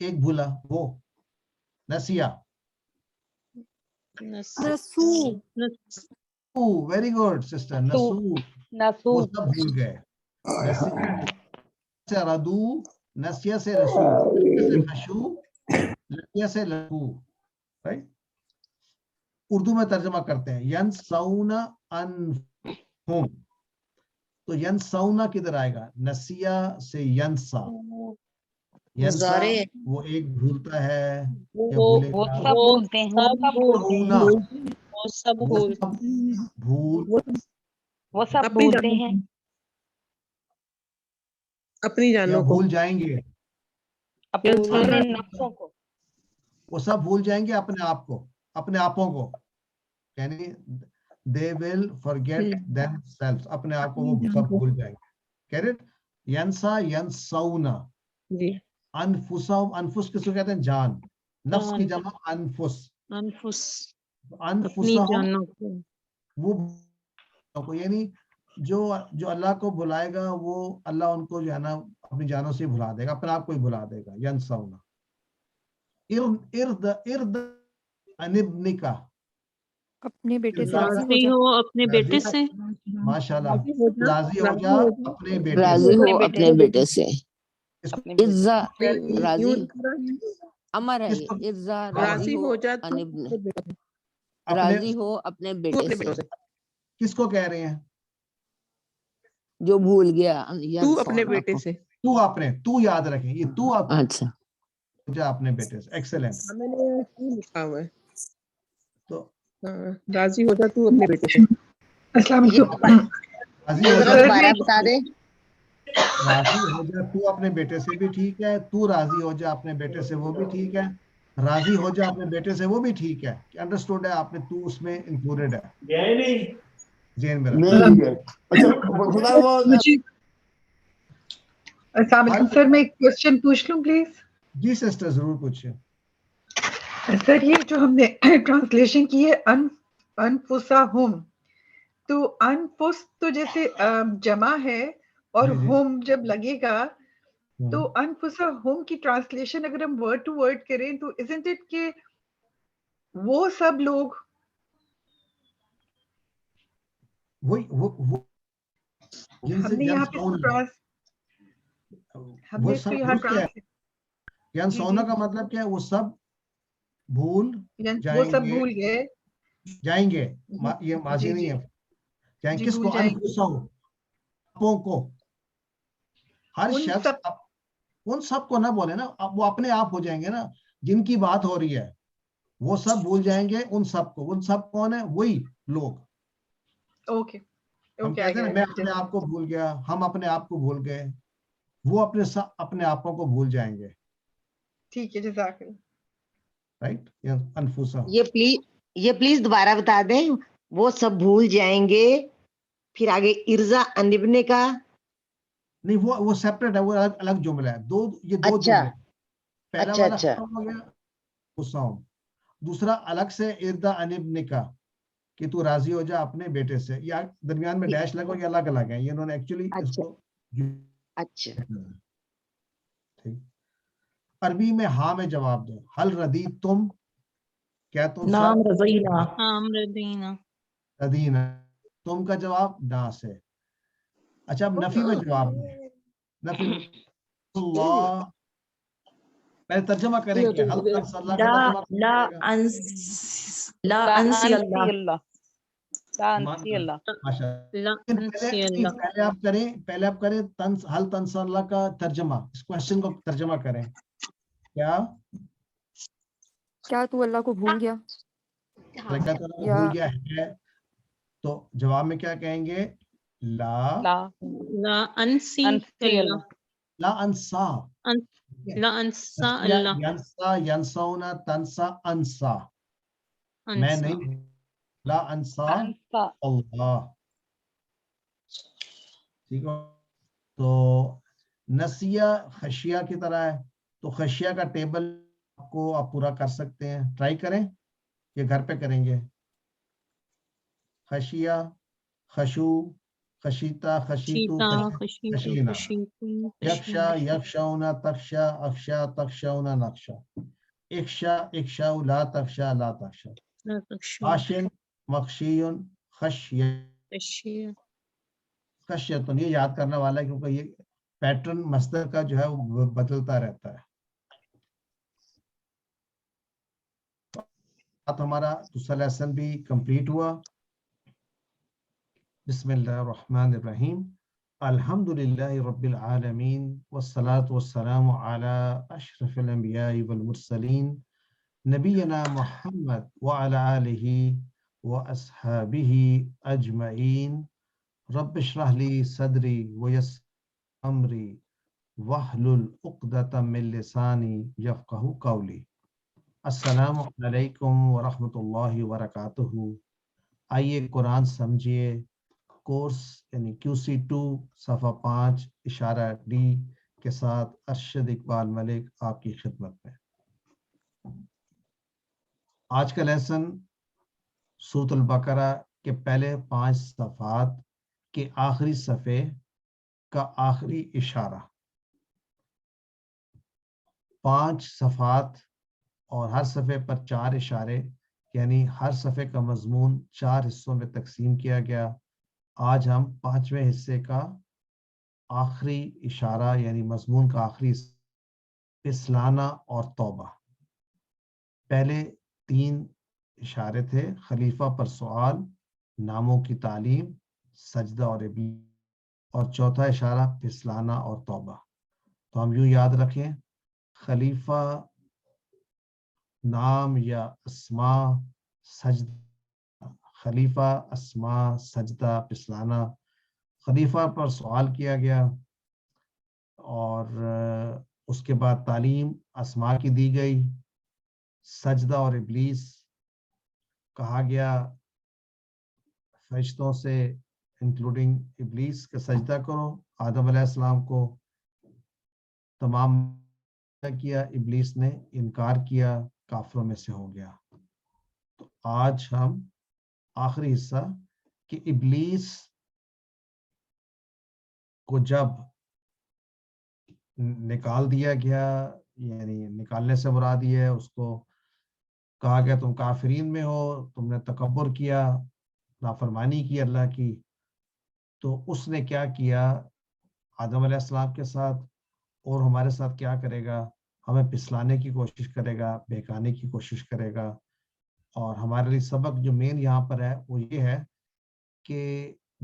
ایک بھولا وہ نسیہ. نسو ویری گڈ سسٹر. نسو وہ سب بھول گئے. نسیہ سے ردو، نسیہ سے رسو، نسیہ سے خشو، نسیہ سے لہو. رائٹ. اردو میں ترجمہ کرتے ہیں ینسون انفسہم. تو ینسونا کدھر آئے گا؟ نسیہ سے ینسا. ینسا مضارع ہے. وہ ایک بھولتا ہے یا وہ بھولے وہ گا. سب بولتے ہیں، وہ سب بولتے ہیں، سونا وہ سب وہ بھول سب بھول وہ سب اپنی بولتے جانوں ہیں، اپنی یا جانوں کو بھول جائیں گے. اپنے نفسوں کو. وہ سب بھول جائیں گے اپنے آپ کو، اپنے آپوں کو. یعنی they will forget themselves. اپنے آپ کو وہ سب بھول جائیں گے. کیرٹ ینسا ینسونا. جی انفسہم، انفس کس کو کہتے ہیں؟ جان. نفس کی جمع انفس. انفس اپنی انفسہم جانوں کو. وہ یعنی جو اللہ کو بھلائے گا وہ اللہ ان کو جو ہے نا اپنی جانوں سے بھلا دے گا، اپنے آپ کو ہی بھلا دے گا. ینسونا. ارد ان ابنک. اپنے بیٹے سے راضی ہو راضی جا. ہو اپنے بیٹے سے. ماشاءاللہ. راضی ہو جا اپنے بیٹے راضی سے. ہو اپنے بیٹے سے. اس کو ارزا کہہ راضی امر ہے کس یہ. کو ارزا ہاں راضی راضی ہو ہو جا ان تو ابن. اپنے راضی ہو اپنے تو بیٹے اپنے سے بیٹوں سے. کس کو کہہ رہے ہیں؟ جو بھول گیا. تو اپنے ینسونا بیٹے کو. سے. تو اپنے، تو یاد رکھیں یہ تو اچھا جا اپنے بیٹے سے. ایکسلنٹ. میں نے تو لکھا ہوا ہے. تو ہاں، راضی ہو جا تو اپنے بیٹے سے. السلام یہ علیکم. راضی ہو ذرا جا دوبارہ بتا دیں. راضی ہو جا تو اپنے بیٹے سے بھی ٹھیک ہے، تو راضی ہو جا اپنے بیٹے سے وہ بھی ٹھیک ہے، راضی ہو جا اپنے بیٹے سے وہ بھی ٹھیک ہے. انڈرسٹوڈ ہے آپ نے؟ تو اس میں انکلوڈڈ ہے. ذہن میں رکھیں. Very good. اچھا خدا وہ مجھے السلام علیکم سر، میں ایک کوشچن پوچھ لوں پلیز؟ جی سسٹر ضرور پوچھیں. سر یہ جو ہم نے ٹرانسلیشن کی ہے انفسہم، تو انفس تو جیسے جمع ہے اور جی جی. ہوم جب لگے گا تو انفسہم کی ٹرانسلیشن اگر ہم ورڈ ٹو ورڈ کریں تو isn't it کہ وہ سب لوگ، ہم نے یہاں پہ ہم وہ نے سب تو یہاں بھول گئے. ینسونا کا مطلب کیا ہے؟ وہ سب بھول وہ سب جائیں گے. بھول گئے. جائیں گے یہ ماضی جی نہیں جی ہے. جائیں جی کس بھول کو؟ جائیں گے انفسہم، اپوں کو. ہر ان شخص سب. ان سب کو نہ بولے نا، وہ اپنے آپ ہو جائیں گے نا. جن کی بات ہو رہی ہے وہ سب بھول جائیں گے ان سب کو. ان سب کون ہے؟ وہی لوگ. اوکے ہم اوکے کہتے ہیں نا میں اپنے آپ کو بھول گیا، ہم اپنے آپ کو بھول گئے. وہ اپنے آپوں کو بھول جائیں گے. ٹھیک ہے، جزاک اللہ. رائٹ. انفسہم. یہ پلیز دوبارہ بتا دیں. وہ سب بھول جائیں گے، پھر آگے ارزا انبنے کا. نہیں وہ سیپریٹ ہے، وہ الگ جملہ ہے. یہ دو اچھا جملے. پہلا اچھا والا اچھا ختم ہو گیا انفسہم. دوسرا الگ سے اردا ان ابن کا، کہ تو راضی ہو جا اپنے بیٹے سے. یا درمیان میں ڈیش لگو، یہ الگ الگ ہے. یہ انہوں نے ایکچولی اس اچھا کو اچھا. ٹھیک. عربی میں ہاں میں جواب دو. حل ردی تم، کیا تم نام سب رضینا. ہاں ردینا. ردینا. تم کا جواب نا سے. اچھا اب نفی میں جواب دیں. نفی میں اللہ، پہلے ترجمہ کریں کہ حل تنس اللہ کا لا ترجمہ لا کرے گا. لا انسی اللہ. لا انسی اللہ. لا انسی اللہ. پہلے آپ کریں تنس حل تنس اللہ کا ترجمہ. اس کوشچن کو ترجمہ کریں. کیا تو اللہ کو بھول گیا؟ یا بھول گیا ہے تو جواب میں کیا کہیں گے؟ لا لا انسی اللہ. لا انسا. لا انسا اللہ. ینسا ینسونا تنسا انسا. میں انسا. نہیں. لا انسا انسا. اللہ. ٹھیک ہے. تو نسیہ خشیہ کی طرح ہے. تو خشیہ کا ٹیبل کو آپ پورا کر سکتے ہیں. ٹرائی کریں، یہ گھر پہ کریں گے. خشیہ، خشوع، خشیتا خشیتو خشینا یکشا یکشونا تخشا اخشا تخشونا نقشا اخشا اخشاو لا تخشا لا تخشا خاشن مخشیون خشیتن. یہ یاد کرنے والا ہے کیونکہ یہ پیٹرن مصدر کا جو ہے وہ بدلتا رہتا ہے. ہمارا دوسرا لیسن بھی کمپلیٹ ہوا. بسم اللہ الرحمن الرحیم. الحمدللہ رب العالمین والصلاة والسلام علی اشرف الانبیاء والمرسلین نبینا محمد وعلی آلہ واصحابہ اجمعین. رب اشرح لی صدری ویسر امری واحلل عقدۃ من لسانی یفقہوا قولی. السلام علیکم ورحمۃ اللہ وبرکاتہ. آئیے قرآن سمجھیے کورس یعنی QC2 صفحہ 5 اشارہ ڈی کے ساتھ ارشد اقبال ملک آپ کی خدمت میں. آج کا لیسن سورۃ البقرہ کے پہلے 5 صفحات کے آخری صفحے کا آخری اشارہ. 5 صفحات اور ہر صفحے پر 4 اشارے، یعنی ہر صفحے کا مضمون 4 حصوں میں تقسیم کیا گیا. آج ہم 5ویں حصے کا آخری اشارہ یعنی مضمون کا آخری پسلانا اور توبہ. پہلے 3 اشارے تھے: خلیفہ پر سوال، ناموں کی تعلیم، سجدہ اور ابلیس، اور چوتھا اشارہ پسلانا اور توبہ. تو ہم یوں یاد رکھیں: خلیفہ، نام یا اسماء، سجدہ، خلیفہ، اسماء، سجدہ، پسلانا. خلیفہ پر سوال کیا گیا اور اس کے بعد تعلیم اسماء کی دی گئی. سجدہ اور ابلیس کہا گیا فرشتوں سے انکلوڈنگ ابلیس کا سجدہ کرو. آدم علیہ السلام کو تمام کیا، ابلیس نے انکار کیا، کافروں میں سے ہو گیا. تو آج ہم آخری حصہ کہ ابلیس کو جب نکال دیا گیا، یعنی نکالنے سے مراد یہ ہے اس کو کہا گیا تم کافرین میں ہو، تم نے تکبر کیا، نافرمانی کی اللہ کی. تو اس نے کیا کیا آدم علیہ السلام کے ساتھ، اور ہمارے ساتھ کیا کرے گا؟ ہمیں پسلانے کی کوشش کرے گا، بہکانے کی کوشش کرے گا. اور ہمارے لیے سبق جو مین یہاں پر ہے وہ یہ ہے کہ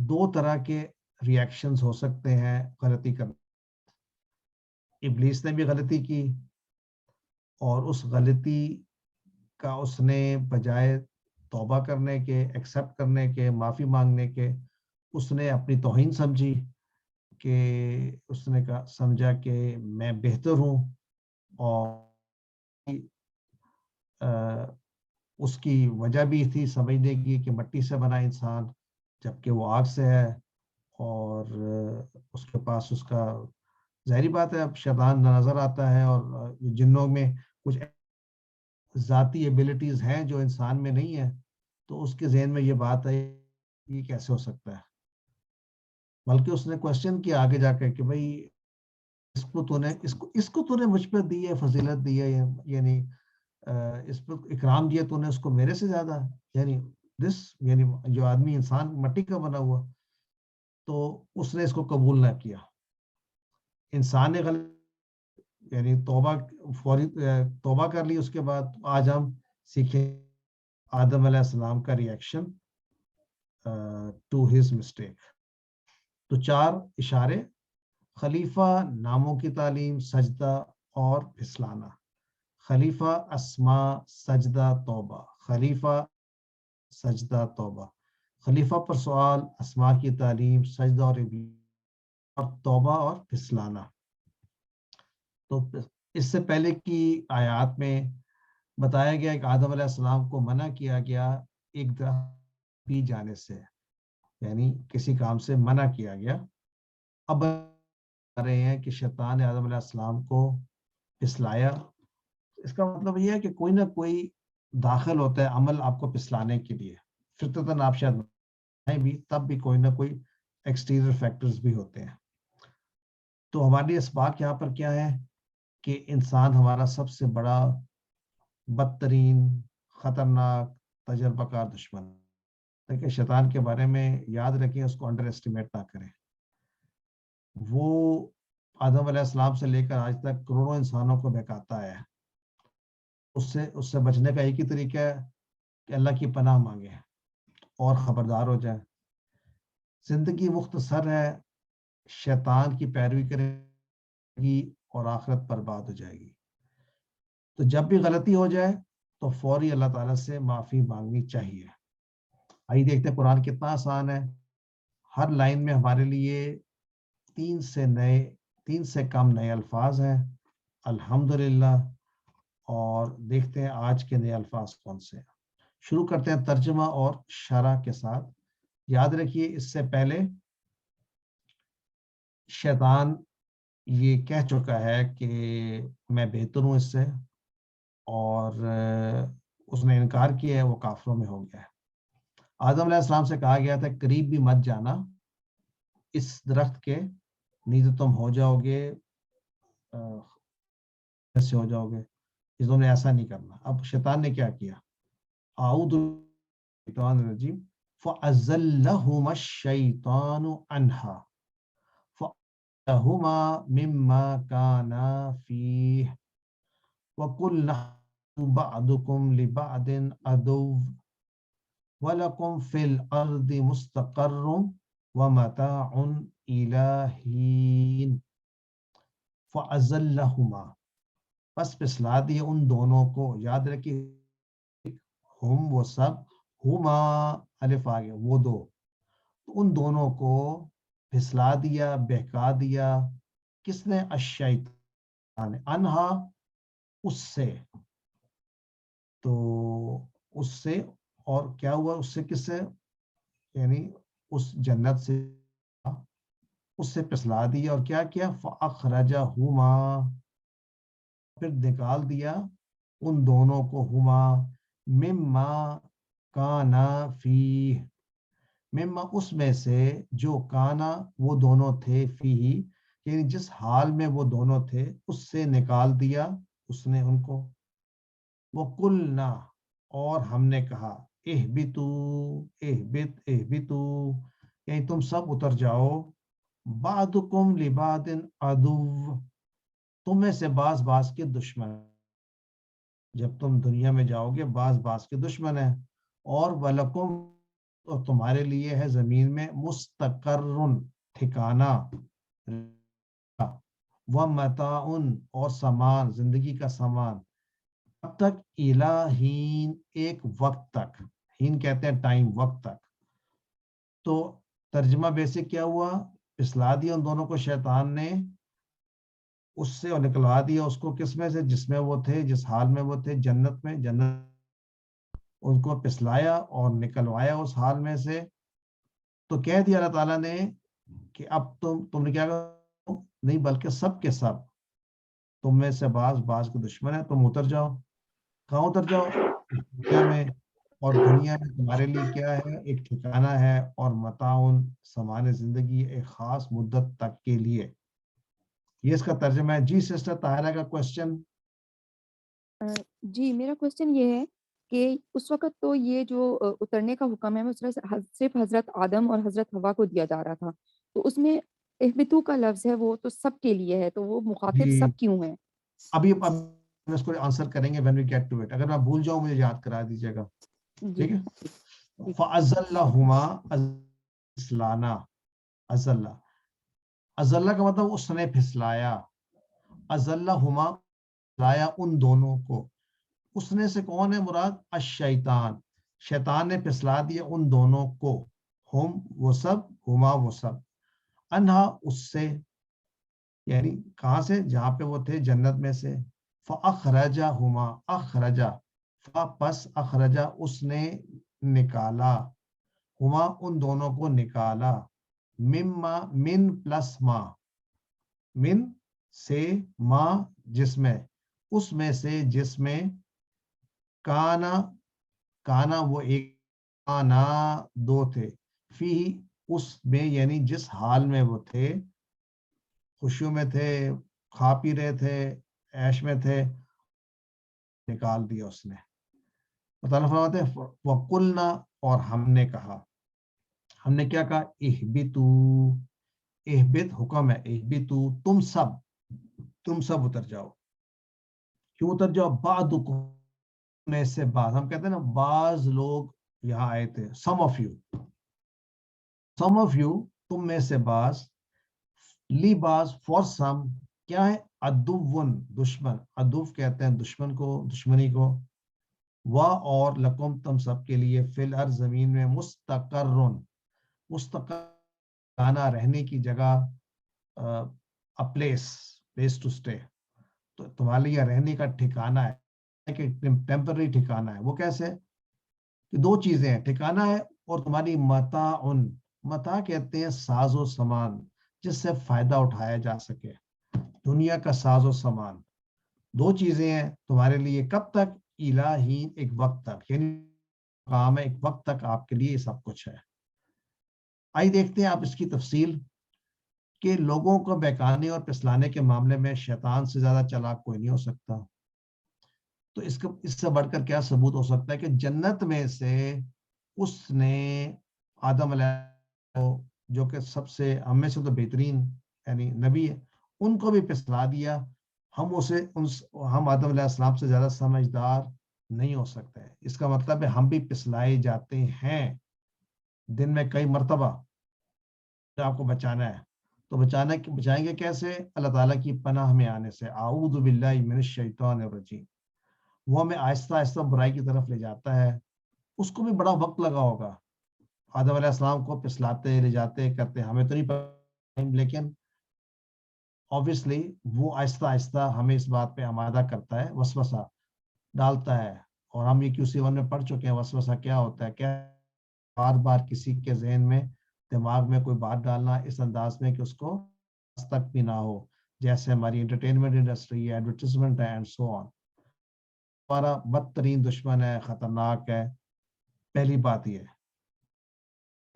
2 طرح کے ریاکشنز ہو سکتے ہیں غلطی کرنے. ابلیس نے بھی غلطی کی اور اس غلطی کا اس نے بجائے توبہ کرنے کے، ایکسیپٹ کرنے کے، معافی مانگنے کے، اس نے اپنی توہین سمجھی کہ اس نے سمجھا کہ میں بہتر ہوں. اور اس کی وجہ بھی تھی سمجھنے کی کہ مٹی سے بنا انسان جبکہ وہ آگ سے ہے، اور اس کے پاس اس کا ظاہری بات ہے اب شیطان نظر آتا ہے، اور جنوں میں کچھ ذاتی ایبلٹیز ہیں جو انسان میں نہیں ہے. تو اس کے ذہن میں یہ بات ہے یہ کیسے ہو سکتا ہے. بلکہ اس نے کوشچن کیا آگے جا کے کہ بھائی اس کو تو نے مجھ پہ دی ہے، فضیلت دی ہے، یعنی اس پر اکرام دیا تو نے اس کو میرے سے زیادہ، یعنی جو آدمی انسان مٹی کا بنا ہوا. تو اس نے اس کو قبول نہ کیا. انسان نے یعنی توبہ کر لی. اس کے بعد آج ہم سیکھیں آدم علیہ السلام کا ریئیکشن ٹو ہز مسٹیک. تو 4 اشارے: خلیفہ، ناموں کی تعلیم، سجدہ اور پھسلانا. خلیفہ، اسماء، سجدہ، توبہ. خلیفہ، سجدہ، توبہ. خلیفہ پر سوال، اسماء کی تعلیم، سجدہ اور توبہ اور پھسلانا. تو اس سے پہلے کی آیات میں بتایا گیا کہ آدم علیہ السلام کو منع کیا گیا ایک درخت پی جانے سے، یعنی کسی کام سے منع کیا گیا. اب رہے ہیں کہ شیطان نے آدم علیہ السلام کو پسلایا. اس کا مطلب یہ ہے کہ کوئی نہ کوئی داخل ہوتا ہے عمل آپ کو پسلانے کے لیے. فطرتاً آپ شاید بھی تب بھی کوئی نہ کوئی ایکسٹیریئر فیکٹرز بھی ہوتے ہیں. تو ہماری اسباق یہاں پر کیا ہے کہ انسان ہمارا سب سے بڑا بدترین خطرناک تجربہ کار دشمن. لیکن شیطان کے بارے میں یاد رکھیں, اس کو انڈر ایسٹیمیٹ نہ کریں. وہ آدم علیہ السلام سے لے کر آج تک کروڑوں انسانوں کو بہکاتا ہے. اس سے بچنے کا ایک ہی طریقہ ہے کہ اللہ کی پناہ مانگے اور خبردار ہو جائے. زندگی مختصر ہے, شیطان کی پیروی کرے گی اور آخرت برباد ہو جائے گی. تو جب بھی غلطی ہو جائے تو فوری اللہ تعالیٰ سے معافی مانگنی چاہیے. آئیے دیکھتے ہیں قرآن کتنا آسان ہے. ہر لائن میں ہمارے لیے 3 سے کم نئے الفاظ ہیں الحمدللہ. اور دیکھتے ہیں آج کے نئے الفاظ کون سے ہیں. شروع کرتے ہیں ترجمہ اور شرح کے ساتھ. یاد رکھیے اس سے پہلے شیطان یہ کہہ چکا ہے کہ میں بہتر ہوں اس سے, اور اس نے انکار کیا ہے, وہ کافروں میں ہو گیا ہے. آدم علیہ السلام سے کہا گیا تھا قریب بھی مت جانا اس درخت کے, نہیں تو تم ہو جاؤ گے ایسے ہو جاؤ گے. اس نے ایسا نہیں کرنا. اب شیطان نے کیا کیا؟ اعوذ بالشیطان الرجیم فَأَزَلَّهُمَا الشَّيْطَانُ عَنْهَا فَأَخْرَجَهُمَا مِمَّا كَانَا فِيهِ وَقُلْنَا بَعْضُكُمْ لِبَعْضٍ عَدُوٌّ وَلَكُمْ فِي الْأَرْضِ مُسْتَقَرٌّ وَمَتَاعٌ إِلَىٰ حِينٍ فَأَزَلَّهُمَا, پس پسلا دیے ان دونوں کو. یاد رکھیے ہم وہ سب, ہما الف آگے وہ دو, ان دونوں کو پھسلا دیا, بہکا دیا. کس نے؟ الشیطان, انہا اس سے. تو اس سے, اور کیا ہوا اس سے؟ کس سے؟ یعنی اس جنت سے اس سے پھسلا دیا. اور کیا کیا؟ فَأَخْرَجَهُمَا, پھر نکال دیا ان دونوں کو, ہما مما کانا فیہ, مما اس میں سے, جو کانا وہ دونوں تھے, فیہ یعنی جس حال میں وہ دونوں تھے اس سے نکال دیا اس نے ان کو. وَقُلْنَا, اور ہم نے کہا, اہبتو یعنی تم سب اتر جاؤ, بعضکم لبعض عدو, تم میں سے بعض کے دشمن. جب تم دنیا میں جاؤ گے بعض کے دشمن ہیں. اور وَلَكُمْ, اور تمہارے لیے ہے زمین میں, مستقرن ٹھکانہ, وَمَتَاعٌ اور سامان, زندگی کا سامان, اب تک, الہین ایک وقت تک, ہین کہتے ہیں ٹائم, وقت تک. تو ترجمہ بیسک کیا ہوا؟ پسلا دیا ان دونوں کو شیطان نے اس سے, اور نکلوا دیا اس کو کس میں سے؟ جس میں وہ تھے, جس حال میں وہ تھے, جنت میں. جنت ان کو پسلایا اور نکلوایا اس حال میں سے. تو کہہ دیا اللہ تعالیٰ نے کہ اب تم نے کیا کہا؟ نہیں بلکہ سب کے سب تم میں سے بعض کے دشمن ہیں, تم اتر جاؤ. کہاں اتر جاؤ؟ دنیا میں. اور دنیا میں تمہارے لیے کیا ہے؟ ایک ٹھکانہ ہے, اور متاعن سامان زندگی, ایک خاص مدت تک کے لیے. یہ اس کا ترجمہ ہے. جی سسٹر طاہرہ کا کوشچن. جی میرا کوشچن یہ ہے کہ اس وقت تو یہ جو اترنے کا حکم ہے وہ صرف حضرت آدم اور حضرت حوا کو دیا جا رہا تھا, تو اس میں اہبتو کا لفظ ہے وہ تو سب کے لیے ہے, تو وہ مخاطب جی سب کیوں ہے؟ ابھی اس کو آنسر کریں گے when we get to it. اگر میں بھول جاؤں مجھے یاد کرا دیجیے گا, ٹھیک ہے. فَأَزَلَّهُمَا, پھسلانا, ازلہ, ازلہ کا مطلب اس نے پھسلایا. ازلہما, پھسلایا ان دونوں کو. اس نے سے کون ہے مراد؟ الشیطان, شیطان نے پھسلا دیا ان دونوں کو. ہم وہ سب, ہما وہ سب, انہا اس سے, یعنی کہاں سے؟ جہاں پہ وہ تھے جنت میں سے. فَأَخْرَجَهُمَا, اخرجا, پس اخرجا اس نے نکالا, ہما ان دونوں کو نکالا, مما من پلس ما, من سے, ما جس میں, اس میں سے جس میں, کانا, کانا وہ ایک, کانا دو تھے, فی اس میں یعنی جس حال میں وہ تھے، خوشیوں میں تھے، کھا پی رہے تھے، عیش میں تھے، نکال دیا اس نے. تعالیٰ فرماتے ہیں وَقُلْنَا، اور ہم نے کہا، ہم نے کیا کہا؟ اہبتو، اہبت حکم ہے، اہبتو تم سب اتر جاؤ. کیوں اتر جاؤ؟ بعضکم میں سے بعض، ہم کہتے ہیں نا بعض لوگ یہاں آئے تھے، سم آف یو تم میں سے بعض، لی بعض، فور سم کیا ہے؟ عدوٌ دشمن، عدو کہتے ہیں دشمن کو، دشمنی کو، و اور لکم تم سب کے لیے، فی الارض زمین میں، مستقر ٹھکانہ، رہنے کی جگہ، پلیس ٹو اسٹے. تو تمہارے لیے رہنے کا ٹھکانہ ہے کہ ٹیمپرری ٹھکانہ ہے. وہ کیسے؟ کہ دو چیزیں ہیں، ٹھکانہ ہے اور تمہاری متاع کہتے ہیں ساز و سامان جس سے فائدہ اٹھایا جا سکے، دنیا کا ساز و سامان. دو چیزیں ہیں تمہارے لیے، کب تک؟ الہین، ایک وقت تک، یعنی کام ہے ایک وقت تک آپ کے لیے یہ سب کچھ ہے. آئیے دیکھتے ہیں آپ اس کی تفصیل کہ لوگوں کو بہکانے اور پسلانے کے معاملے میں شیطان سے زیادہ چالاک کوئی نہیں ہو سکتا. تو اس سے بڑھ کر کیا ثبوت ہو سکتا ہے کہ جنت میں سے اس نے آدم علیہ السلام، جو کہ سب سے ہم میں سے تو بہترین یعنی نبی ہے، ان کو بھی پسلا دیا. ہم آدم علیہ السلام سے زیادہ سمجھدار نہیں ہو سکتے. اس کا مطلب ہے ہم بھی پسلائے جاتے ہیں دن میں کئی مرتبہ. آپ کو بچانا ہے تو بچائیں گے کیسے؟ اللہ تعالیٰ کی پناہ میں آنے سے. اعوذ باللہ من الشیطان الرجیم. وہ ہمیں آہستہ آہستہ برائی کی طرف لے جاتا ہے. اس کو بھی بڑا وقت لگا ہوگا، آدم علیہ السلام کو پسلاتے لے جاتے کرتے، ہمیں تو نہیں پتا، لیکن obviously وہ آہستہ آہستہ ہمیں اس بات پہ آمادہ کرتا ہے، وسوسہ ڈالتا ہے. اور ہم یہ QC1 میں پڑھ چکے ہیں وسوسہ کیا ہوتا ہے. کیا بار بار کسی کے ذہن میں، دماغ میں کوئی بات ڈالنا اس انداز میں کہ اس کو تک بھی نہ ہو، جیسے ہماری انٹرٹینمنٹ انڈسٹری ہے، ایڈورٹیزمنٹ ہے اینڈ سو آن. ہمارا بدترین دشمن ہے، خطرناک ہے. پہلی بات یہ ہے.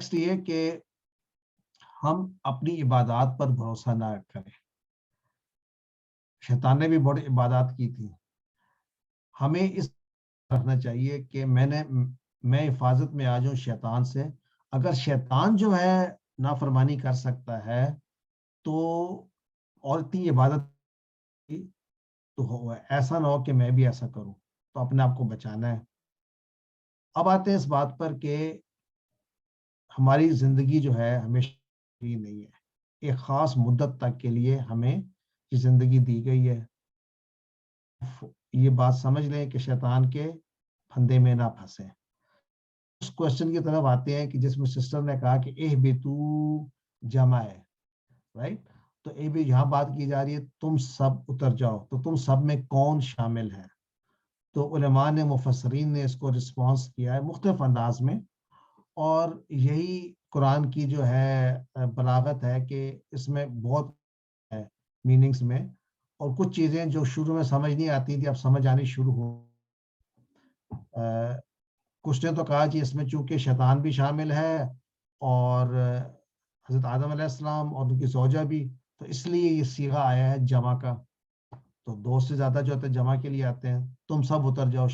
نیکسٹ یہ کہ ہم اپنی عبادات پر بھروسہ نہ کریں. شیطان نے بھی بڑی عبادات کی تھی. ہمیں اس رکھنا چاہیے کہ میں حفاظت میں آ جاؤں شیطان سے. اگر شیطان جو ہے نافرمانی کر سکتا ہے تو اور اتنی عبادت تو ایسا نہ ہو کہ میں بھی ایسا کروں. تو اپنے آپ کو بچانا ہے. اب آتے ہیں اس بات پر کہ ہماری زندگی جو ہے ہمیشہ نہیں ہے، ایک خاص مدت تک کے لیے ہمیں یہ زندگی دی گئی ہے. یہ بات سمجھ لیں کہ شیطان کے پھندے میں نہ پھنسیں. اس کوشچن کی طرف آتے ہیں کہ جس میں سسٹر نے کہا کہ اہبتو جمع ہے، رائٹ. تو بھی یہاں بات کی جا رہی ہے تم سب اتر جاؤ. تو تم سب میں کون شامل ہے؟ تو علماء نے، مفسرین نے اس کو رسپانس کیا ہے مختلف انداز میں، اور یہی قرآن کی جو ہے بلاغت ہے کہ اس میں بہت ہے میننگز میں، اور کچھ چیزیں جو شروع میں سمجھ نہیں آتی تھی اب سمجھ آنی شروع ہو. کچھ نے تو کہا کہ اس میں چونکہ شیطان بھی شامل ہے اور حضرت آدم علیہ السلام اور ان کی زوجہ بھی، تو اس لیے یہ صیغہ آیا ہے جمع کا. تو دو سے زیادہ جو ہوتے ہیں جمع کے لیے آتے ہیں. تم سب اتر جاؤ.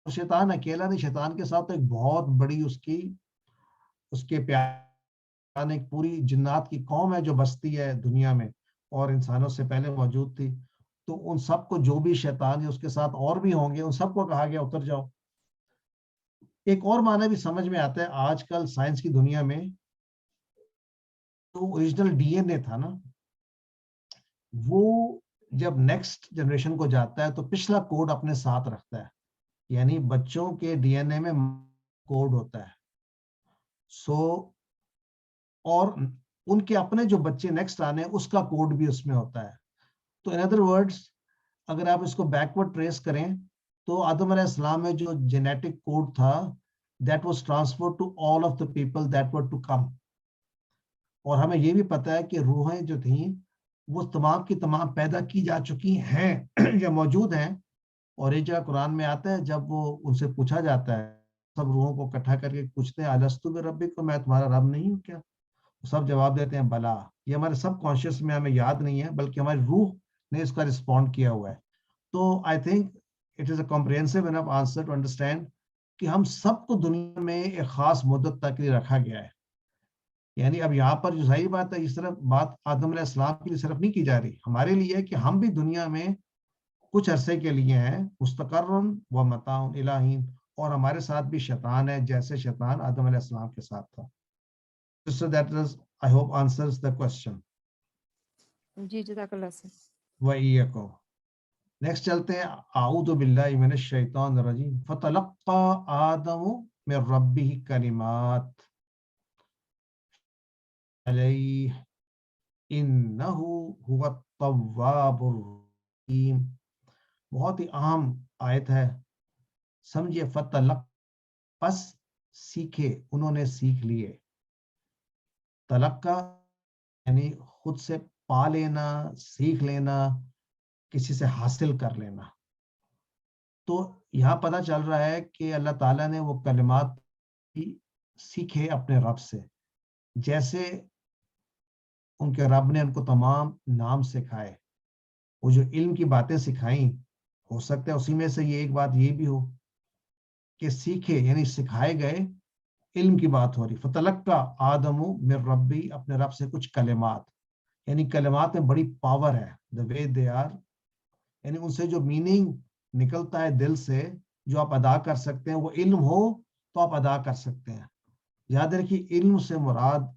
شیطان اکیلا نہیں، شیطان کے ساتھ ایک بہت بڑی اس کے پیار، ایک پوری جنات کی قوم ہے جو بستی ہے دنیا میں اور انسانوں سے پہلے موجود تھی. تو ان سب کو جو بھی شیطان ہے اس کے ساتھ اور بھی ہوں گے، ان سب کو کہا گیا اتر جاؤ. ایک اور معنی بھی سمجھ میں آتا ہے آج کل سائنس کی دنیا میں. تو اوریجنل DNA تھا نا، وہ جب نیکسٹ جنریشن کو جاتا ہے تو پچھلا کوڈ اپنے ساتھ رکھتا ہے. یعنی بچوں کے DNA میں کوڈ ہوتا ہے. اور ان کے اپنے جو بچے نیکسٹ آنے ہیں اس کا کوڈ بھی اس میں ہوتا ہے. تو ان ادر ورڈز اگر آپ اس کو بیکورڈ ٹریس کریں تو آدم علیہ السلام میں جو جینیٹک کوڈ تھا that was transferred to all of the people that were to come. اور ہمیں یہ بھی پتا ہے کہ روحیں جو تھیں وہ تمام کی تمام پیدا کی جا چکی ہیں یا موجود ہیں. اور یہ جگہ قرآن میں آتا ہے جب وہ ان سے پوچھا جاتا ہے سب روحوں کو اکٹھا کر کے پوچھتے ہیں الستو بربکم، میں تمہارا رب نہیں ہوں کیا؟ سب جواب دیتے ہیں بلا. یہ ہمارے سب کانشیس میں ہمیں یاد نہیں ہے، بلکہ ہماری روح نے اس کا رسپونڈ کیا ہوا ہے. تو I think it is a comprehensive enough answer to understand کہ ہم سب کو دنیا میں ایک خاص مدت تک لیے رکھا گیا ہے. یعنی اب یہاں پر جو صحیح بات ہے، اس طرف بات آدم علیہ السلام کے لیے صرف نہیں کی جا رہی، ہمارے لیے کہ ہم بھی دنیا میں کچھ عرصے کے لیے ہیں، مستقر و متاع الی حین، اور ہمارے ساتھ بھی شیطان ہے جیسے شیطان آدم علیہ السلام کے ساتھ تھا. So that is, I hope answers the question. جی جزاک اللہ سے. وَإِيَّكُمْ. نیکسٹ چلتے ہیں. اعوذ باللہ من الشیطان الرجیم. فتلقى آدم من ربه کلمات علیہ انہ هو التواب الرحیم. بہت ہی اہم آیت ہے، سمجھیے. فتلق، پس سیکھے، انہوں نے سیکھ لیے. تلقا یعنی خود سے پا لینا، سیکھ لینا، کسی سے حاصل کر لینا. تو یہاں پتہ چل رہا ہے کہ اللہ تعالیٰ نے وہ کلمات سیکھے اپنے رب سے، جیسے ان کے رب نے ان کو تمام نام سکھائے. وہ جو علم کی باتیں سکھائیں، ہو سکتا ہے اسی میں سے یہ ایک بات یہ بھی ہو کہ سیکھے یعنی سکھائے گئے علم کی بات ہو رہی. فتلقى آدم من ربی، اپنے رب سے کچھ کلمات، یعنی کلمات میں بڑی پاور ہے. the way they are، یعنی ان سے جو میننگ نکلتا ہے دل سے، جو آپ ادا کر سکتے ہیں، وہ علم ہو تو آپ ادا کر سکتے ہیں. یاد رکھیے علم سے مراد،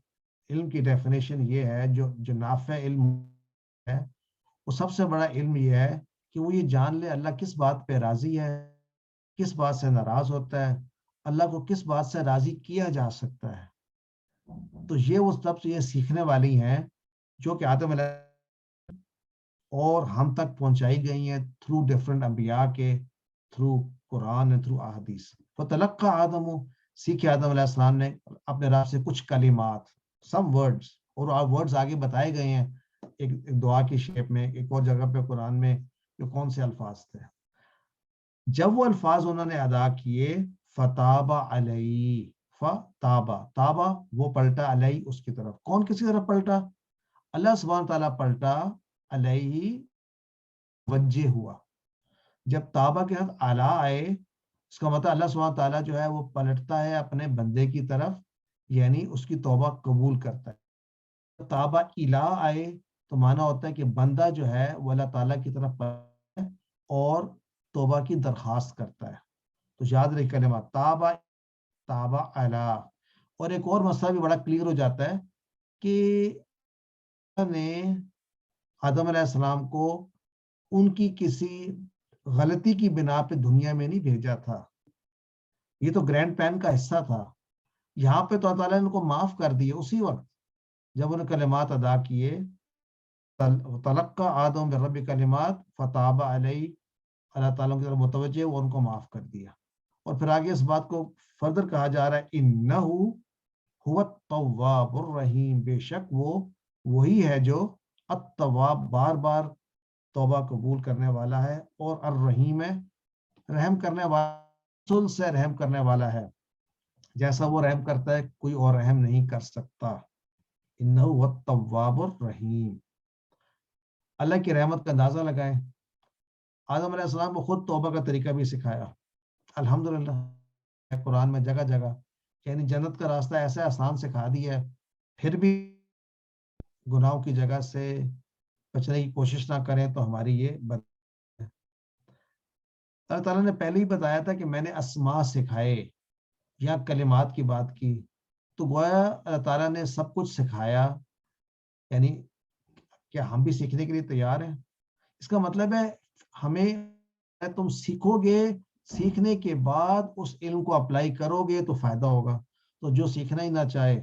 علم کی ڈیفینیشن یہ ہے، جو نافع علم ہے، وہ سب سے بڑا علم یہ ہے کہ وہ یہ جان لے اللہ کس بات پہ راضی ہے، کس بات سے ناراض ہوتا ہے، اللہ کو کس بات سے راضی کیا جا سکتا ہے. تو یہ وہ سب سے یہ سیکھنے والی ہیں جو کہ آدم علیہ اور ہم تک پہنچائی گئی ہیں تھرو ڈفرنٹ انبیاء کے، تھرو قرآن، تھرو احادیث. فتلقى آدم، سیکھے آدم علیہ السلام نے اپنے رب سے کچھ کلمات، سم ورڈز، اور ورڈز آگے بتائے گئے ہیں ایک دعا کی شیپ میں، ایک اور جگہ پہ قرآن میں کہ کون سے الفاظ تھے. جب وہ الفاظ انہوں نے ادا کیے، فتاب علیہ، تابا وہ پلٹا، علیہ اس کی طرف. کون کسی طرف پلٹا؟ اللہ سبحانہ تعالیٰ پلٹا، علیہ وجہ ہوا. جب تابا کے ساتھ اعلیٰ آئے، اس کا مطلب اللہ سبحانہ تعالیٰ جو ہے وہ پلٹتا ہے اپنے بندے کی طرف، یعنی اس کی توبہ قبول کرتا ہے. تابا الہ آئے تو معنی ہوتا ہے کہ بندہ جو ہے وہ اللہ تعالیٰ کی طرف پلٹتا ہے اور توبہ کی درخواست کرتا ہے. تو یاد رکھ کلمات تابا اعلیٰ. اور ایک اور مسئلہ بھی بڑا کلیئر ہو جاتا ہے کہ نے آدم علیہ السلام کو ان کی کسی غلطی کی بنا پہ دنیا میں نہیں بھیجا تھا، یہ تو گرینڈ پلان کا حصہ تھا. یہاں پہ تو اللہ تعالیٰ نے ان کو معاف کر دیا اسی وقت جب انہوں نے کلمات ادا کیے. تلقى آدم من ربی کلمات فتاب علیہ، اللہ تعالیٰ کی طرف متوجہ، وہ ان کو معاف کر دیا. اور پھر آگے اس بات کو فردر کہا جا رہا ہے، انہ هو التواب الرحیم، بے شک وہ وہی ہے جو التواب، بار بار توبہ قبول کرنے والا ہے، اور الرحیم ہے، رحم کرنے والا، رسول سے رحم کرنے والا ہے. جیسا وہ رحم کرتا ہے کوئی اور رحم نہیں کر سکتا. انہ هو التواب الرحیم. اللہ کی رحمت کا اندازہ لگائیں. آدم علیہ السلام کو خود توبہ کا طریقہ بھی سکھایا، الحمدللہ قرآن میں جگہ جگہ، یعنی جنت کا راستہ ایسا آسان سکھا دیا ہے، پھر بھی گناہوں کی جگہ سے بچنے کی کوشش نہ کریں تو ہماری یہ بد. اللہ تعالیٰ نے پہلے ہی بتایا تھا کہ میں نے اسماء سکھائے یا کلمات کی بات کی، تو گویا اللہ تعالیٰ نے سب کچھ سکھایا. یعنی کیا ہم بھی سیکھنے کے لیے تیار ہیں؟ اس کا مطلب ہے ہمیں، تم سیکھو گے، سیکھنے کے بعد اس علم کو اپلائی کرو گے تو فائدہ ہوگا. تو جو سیکھنا ہی نہ چاہے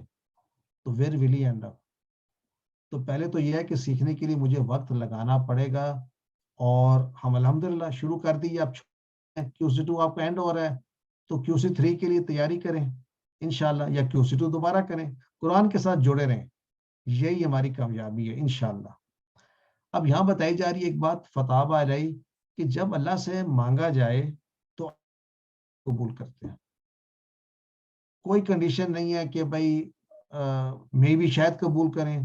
تو ویئر ول ہی اینڈ اپ. تو پہلے تو یہ ہے کہ سیکھنے کے لیے مجھے وقت لگانا پڑے گا، اور ہم الحمدللہ شروع کر دی. اب QC2 آپ کا اینڈ ہو رہا ہے تو QC3 کے لیے تیاری کریں انشاءاللہ، یا QC2 دوبارہ کریں، قرآن کے ساتھ جڑے رہیں، یہی ہماری کامیابی ہے انشاءاللہ. اب یہاں بتائی جا رہی ہے ایک بات، فتاب علیہ، کہ جب اللہ سے مانگا جائے تو قبول کرتے ہیں. کوئی کنڈیشن نہیں ہے کہ بھائی میں بھی شاید قبول کریں.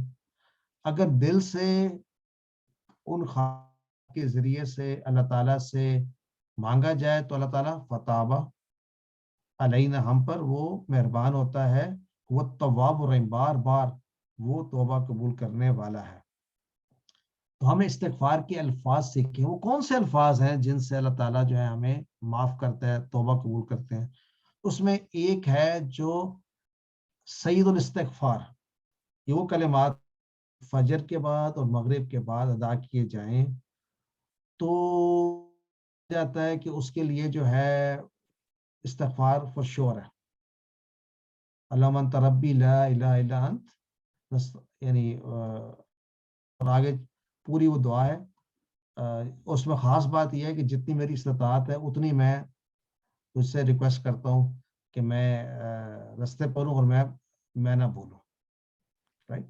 اگر دل سے ان کے ذریعے سے اللہ تعالیٰ سے مانگا جائے تو اللہ تعالیٰ فتابہ علینا ہم پر وہ مہربان ہوتا ہے. وہ تواب الرحیم بار بار وہ توبہ قبول کرنے والا ہے. تو ہمیں استغفار کے الفاظ سیکھیں. وہ کون سے الفاظ ہیں جن سے اللہ تعالیٰ جو ہے ہمیں معاف کرتا ہے, توبہ قبول کرتے ہیں؟ اس میں ایک ہے جو سید الاستغفار. یہ وہ کلمات فجر کے بعد اور مغرب کے بعد ادا کیے جائیں تو جاتا ہے کہ اس کے لیے جو ہے استغفار فور شور ہے. اللہم انت ربی لا الہ الا انت, یعنی اور آگے پوری وہ دعا ہے. اس میں خاص بات یہ ہے کہ جتنی میری استطاعت ہے اتنی میں اس سے ریکویسٹ کرتا ہوں کہ میں رستے پر ہوں اور میں نہ بھولوں. رائٹ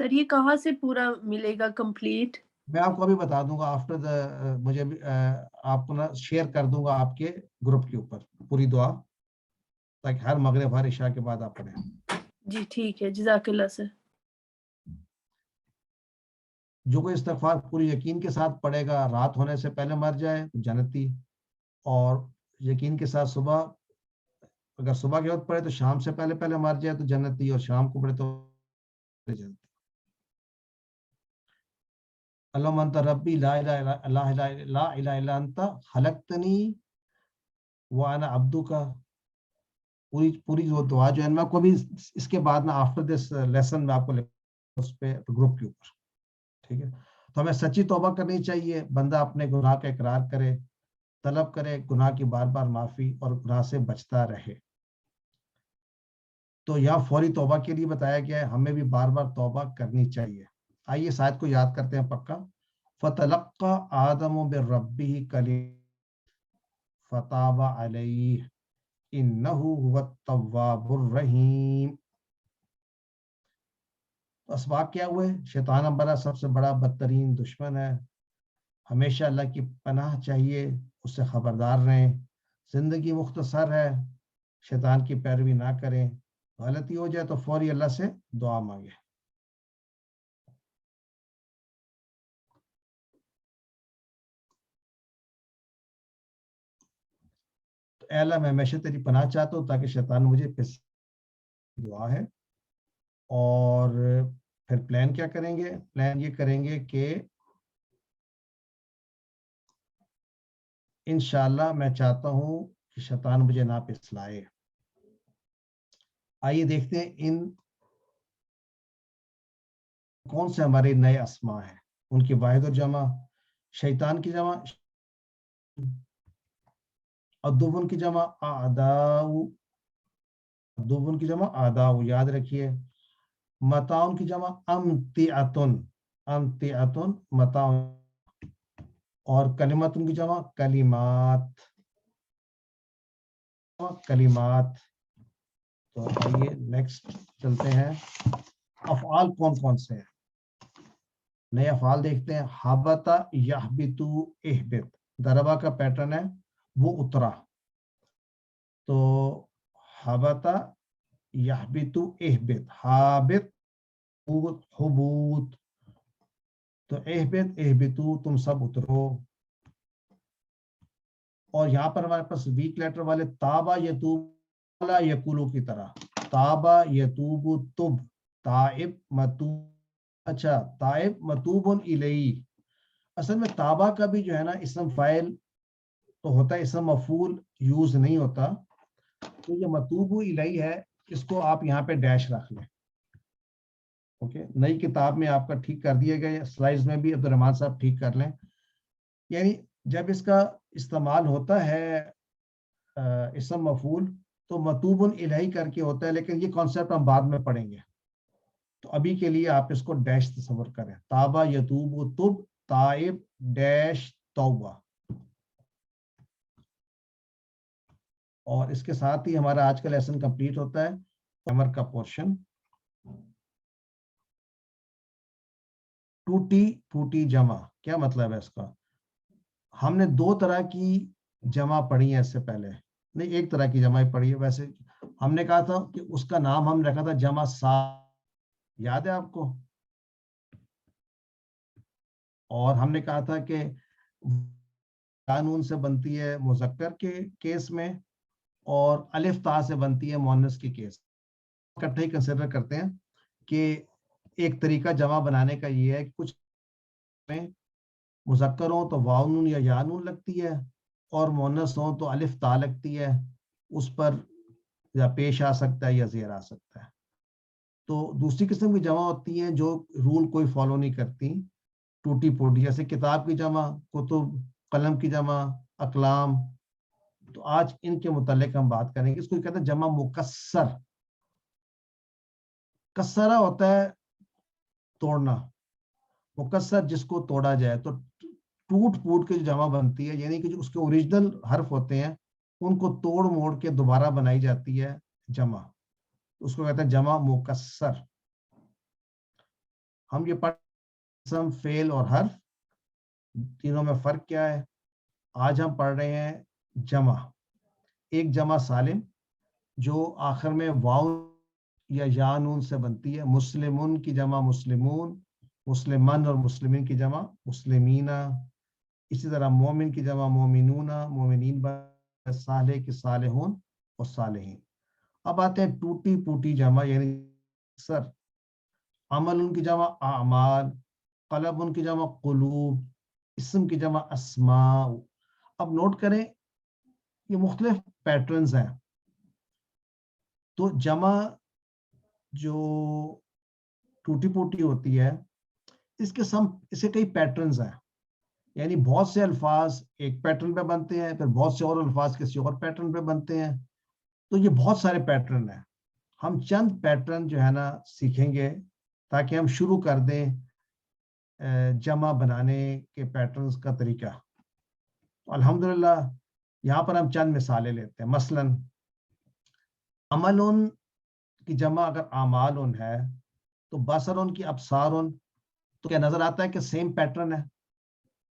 سر یہ کہاں سے پورا ملے گا کمپلیٹ؟ میں آپ کو ابھی بتا دوں گا آفٹر دا, مجھے آپ کو نا شیئر کر دوں گا آپ کے گروپ کے اوپر پوری دعا, تاکہ ہر مغرب ہر عشاء کے بعد آپ پڑھیں. جی ٹھیک ہے, جزاک اللہ سر. جو کوئی استغفار پوری یقین کے ساتھ پڑھے گا, رات ہونے سے پہلے مر جائے تو جنتی, اور یقین کے ساتھ صبح, اگر صبح کے وقت پڑھے تو شام سے پہلے مر جائے تو جنتی, اور شام کو پڑھے تو جنتی. اللہم انت ربی لا الہ الا انت خلقتنی وانا عبدک. پوری وہ دعا جو ہے میں کو بھی اس کے بعد نا آفٹر دس لیسن میں آپ کو اس پہ گروپ کے اوپر. ٹھیک ہے, تو ہمیں سچی توبہ کرنی چاہیے. بندہ اپنے گناہ کا اقرار کرے, طلب کرے گناہ کی بار بار معافی, اور گناہ سے بچتا رہے. تو یہاں فوری توبہ کے لیے بتایا گیا ہے, ہمیں بھی بار بار توبہ کرنی چاہیے. آئیے اس آیت کو یاد کرتے ہیں پکا. فَتَلَقَّى آدَمُ بِرَّبِّهِ كَلِمَاتٍ فَتَابَ عَلَيْهِ إِنَّهُ هُوَ التَّوَّابُ الرَّحِيمُ. اسباب کیا ہوئے؟ شیطان ہمارا سب سے بڑا بدترین دشمن ہے. ہمیشہ اللہ کی پناہ چاہیے, اس سے خبردار رہیں. زندگی مختصر ہے, شیطان کی پیروی نہ کریں. غلطی ہو جائے تو فوری اللہ سے دعا مانگے. تو اے اللہ میں ہمیشہ تیری پناہ چاہتا ہوں تاکہ شیطان مجھے دعا ہے. اور پھر پلان کیا کریں گے؟ پلان یہ کریں گے کہ انشاءاللہ میں چاہتا ہوں کہ شیطان مجھے نہ پھسلائے. آئیے دیکھتے ہیں ان کون سے ہمارے نئے اسماء ہیں, ان کی واحد اور جمع. شیطان کی جمع عدوون کی جمع اعداء, عدوون کی جمع اعداء, یاد رکھیے. متاعن کی جمع امتعتن, امتعتن متاعن. اور کلمتن کی جمع کلمات, کلمات. تو آئیے نیکسٹ چلتے ہیں. افعال کون کون سے ہیں؟ نئے افعال دیکھتے ہیں. حبتا یحبتو احبت, ضربہ کا پیٹرن ہے وہ اترا. تو حبتا یحبتو احبت, حابت حبوت. تو احبت احبتو تم سب اترو. اور یہاں پر ہمارے پاس ویک لیٹر والے تابا یتوب یقولو کی طرح, تابا یتوب تب, تائب متوب. اچھا تائب متوب الیہ. اصل میں تابا کا بھی جو ہے نا اسم فاعل تو ہوتا ہے, اسم مفعول یوز نہیں ہوتا. تو یہ متوب الیہ ہے, اس کو آپ یہاں پہ ڈیش رکھ لیں. اوکے, نئی کتاب میں آپ کا ٹھیک کر دیا گیا, سلائیڈز میں بھی عبد الرحمان صاحب ٹھیک کر لیں. یعنی جب اس کا استعمال ہوتا ہے اسم مفعول تو متوب الیہ کر کے ہوتا ہے, لیکن یہ کانسیپٹ ہم بعد میں پڑھیں گے. تو ابھی کے لیے آپ اس کو ڈیش تصور کریں. تابا یتوب تب تائب ڈیش توبہ. اور اس کے ساتھ ہی ہمارا آج کا لیسن کمپلیٹ ہوتا ہے. گرامر کا پورشن. ٹوٹی پھوٹی جمع کیا مطلب ہے اس کا؟ ہم نے دو طرح کی جمع پڑھی ہے اس سے پہلے, نہیں ایک طرح کی جمع پڑھی ہے. ویسے ہم نے کہا تھا کہ اس کا نام ہم رکھا تھا جمع یاد ہے آپ کو؟ اور ہم نے کہا تھا کہ قانون سے بنتی ہے مذکر کے کیس میں اور الف تا سے بنتی ہے مؤنث کے کیس. اکٹھے ہی کنسیڈر کرتے ہیں کہ ایک طریقہ جمع بنانے کا یہ ہے کہ کچھ میں مذکر ہوں تو واو نون یا یا نون لگتی ہے اور مؤنث ہوں تو الف تا لگتی ہے, اس پر یا پیش آ سکتا ہے یا زیر آ سکتا ہے. تو دوسری قسم کی جمع ہوتی ہیں جو رول کوئی فالو نہیں کرتی, ٹوٹی پوٹی, جیسے کتاب کی جمع کتب, قلم کی جمع اقلام. تو آج ان کے متعلق ہم بات کریں گے. اس کو کہتے ہیں جمع مکسر. کسرہ ہوتا ہے توڑنا, مکسر جس کو توڑا جائے. تو ٹوٹ پوٹ کے جو جمع بنتی ہے یعنی کہ جو اس کے اوریجنل حرف ہوتے ہیں ان کو توڑ موڑ کے دوبارہ بنائی جاتی ہے جمع, اس کو کہتے ہیں جمع مکسر. ہم یہ اسم, فعل اور حرف تینوں میں فرق کیا ہے. آج ہم پڑھ رہے ہیں جمع. ایک جمع سالم جو آخر میں واو یا یا نون سے بنتی ہے. مسلمون کی جمع مسلمون, مسلمان اور مسلمین کی جمع مسلمینہ. اسی طرح مومن کی جمع مومنون, مومنین. صالح کی صالحون اور صالحین. اب آتے ہیں ٹوٹی پوٹی جمع یعنی سر. عمل ان کی جمع اعمال, قلب ان کی جمع قلوب, اسم کی جمع اسماء. اب نوٹ کریں یہ مختلف پیٹرنز ہیں. تو جمع جو ٹوٹی پوٹی ہوتی ہے اس کے کئی پیٹرنز ہیں. یعنی بہت سے الفاظ ایک پیٹرن پہ بنتے ہیں, پھر بہت سے اور الفاظ کسی اور پیٹرن پہ بنتے ہیں. تو یہ بہت سارے پیٹرن ہیں. ہم چند پیٹرن جو ہے نا سیکھیں گے تاکہ ہم شروع کر دیں جمع بنانے کے پیٹرنز کا طریقہ. الحمدللہ یہاں پر ہم چند مثالیں لیتے ہیں. مثلا عملون کی جمع اگر اعمالون ہے تو بصرون کی ابصارون, تو کیا نظر آتا ہے کہ سیم پیٹرن ہے.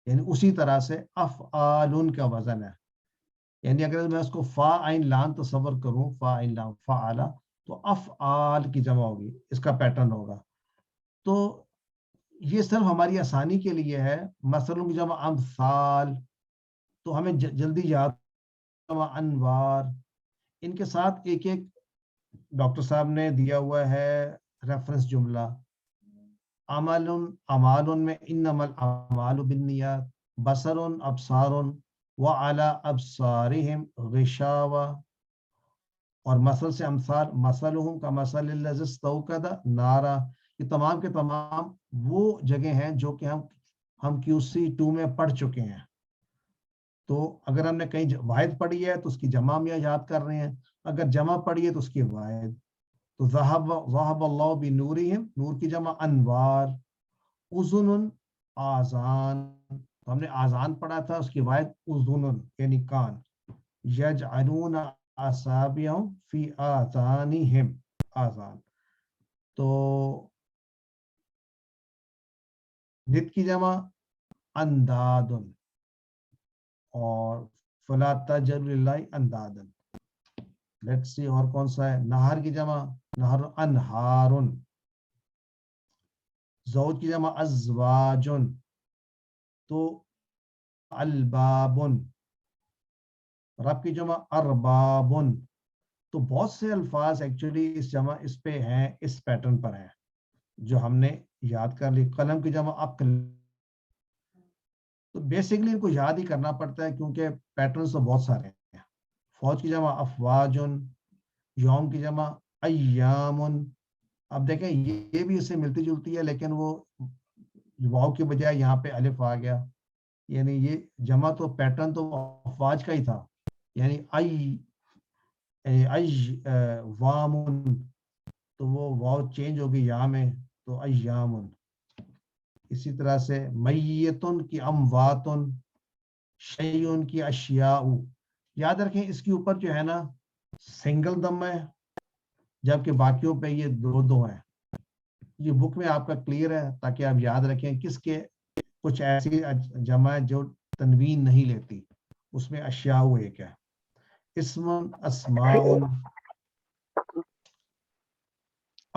یعنی اسی طرح سے افعالون کا وزن ہے. یعنی اگر میں اس کو فا عین لام تصور کروں, فا عین لام فعلا, تو افعال کی جمع ہوگی, اس کا پیٹرن ہوگا. تو یہ صرف ہماری آسانی کے لیے ہے. مثلاً کی جمع امثال, تو ہمیں جلدی یاد. جمع انوار. ان کے ساتھ ایک ایک ڈاکٹر صاحب نے دیا ہوا ہے ریفرنس جملہ. اعمالن میں انما الاعمال بالنیات, بصرن ابصارن وعلی ابصارہم غشاوہ. اور مثل سے امثال مثلہم کمثل الذی استوقد نارا. یہ تمام کے تمام وہ جگہ ہیں جو کہ ہم QC2 میں پڑھ چکے ہیں. تو اگر ہم نے کہیں واحد پڑھی ہے تو اس کی جمع میں یاد کر رہے ہیں, اگر جمع پڑھی ہے تو اس کی واحد. تو ذہب اللہ بنورہم, نور کی جمع انوار. اذن آذان, تو ہم نے آذان پڑھا تھا, اس کی واحد اذن یعنی کان. یجعلون اصابعہم فی آذانہم, آذان. تو ند کی جمع اندادن, اور فلا تجعلوا للہ اندادا. لیٹس سی اور کون سا ہے. نہر کی جمع نہر انہارن. زوج کی جمع ازواجن, تو البابن. رب کی جمع اربابن. تو بہت سے الفاظ ایکچولی اس جمع اس پہ ہیں, اس پیٹرن پر ہیں جو ہم نے یاد کر لی. قلم کی جمع عقل. تو بیسکلی ان کو یاد ہی کرنا پڑتا ہے کیونکہ پیٹرنز تو بہت سارے ہیں. فوج کی جمع افواجن. یوم کی جمع ایامن. اب دیکھیں یہ بھی اس سے ملتی جلتی ہے لیکن وہ واو کی بجائے یہاں پہ الف آ گیا. یعنی یہ جمع تو پیٹرن تو افواج کا ہی تھا, یعنی وامن, تو وہ واو چینج ہوگی یا میں, تو ایامن. اسی طرح سے میتن کی امواتن, شیئن کی اشیاء. یاد رکھیں اس کے اوپر جو ہے نا سنگل دم ہے, جبکہ باقیوں پہ یہ دو ہیں. یہ بک میں آپ کا کلیئر ہے تاکہ آپ یاد رکھیں کس کے کچھ ایسی جمع جو تنوین نہیں لیتی, اس میں اشیاء ایک ہے. اسم اسماء,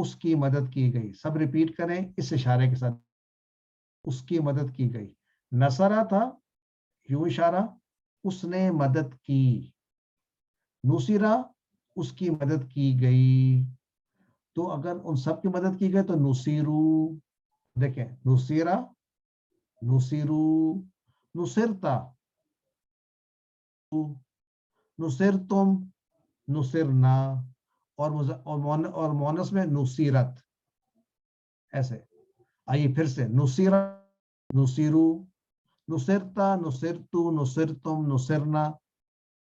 اس کی مدد کی گئی. سب ریپیٹ کریں اس اشارے کے ساتھ. اس کی مدد کی گئی. نصرہ تھا یوں اشارہ, اس نے مدد کی. نصرہ اس کی مدد کی گئی. تو اگر ان سب کی مدد کی گئی تو نصیرو. دیکھیں نصیرہ, نصیرو, نصرتا, نصرتم, نصرنا, اور مونس میں نصیرت. ایسے آئیے پھر سے. نصیرہ, نصیرو, نصرتا, نصرتو, نصرتم, نصرنا,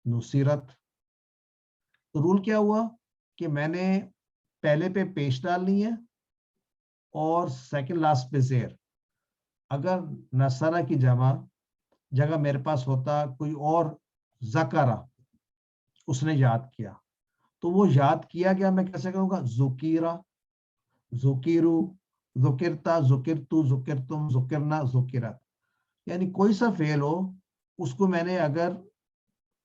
نصیرت. تو رول کیا ہوا کہ میں نے پہلے پہ پیش ڈالنی ہے اور سیکنڈ لاسٹ پہ زیر. اگر نصرہ کی جگہ میرے پاس ہوتا کوئی اور ذکرہ, اس نے یاد کیا, تو وہ یاد کیا گیا میں کیسے کہوں گا؟ ذکیرہ, ذکیرو, ذکرتا, ذکرتو, ذکرتم, ذکرنا, ذکرت. یعنی کوئی سا فعل ہو, اس کو میں نے اگر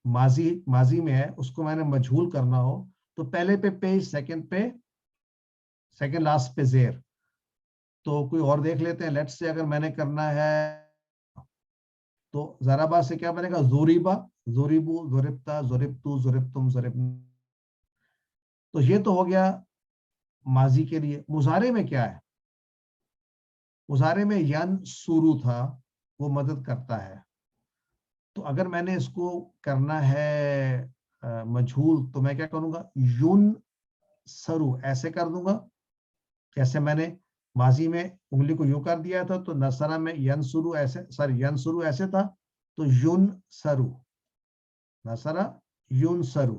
ماضی میں ہے, اس کو میں نے مجہول کرنا ہو تو پہلے پہ پیش, سیکنڈ لاسٹ پہ زیر. تو کوئی اور دیکھ لیتے ہیں. لیٹس سے اگر میں نے کرنا ہے تو ضربہ سے کیا بنے گا؟ ضریبہ, ضریبو, ضربتا, ضربتو, ضربتم, ضربنا. تو یہ تو ہو گیا ماضی کے لیے. مضارع میں کیا ہے؟ مضارع میں ینصرو تھا, وہ مدد کرتا ہے. تو اگر میں نے اس کو کرنا ہے مجہول تو میں کیا کروں گا؟ ینصرو ایسے کر دوں گا جیسے میں نے ماضی میں انگلی کو یوں کر دیا تھا. تو نصرہ میں ینصرو ایسے, ینصرو ایسے تھا, تو ینصرو, نصرہ ینصرو.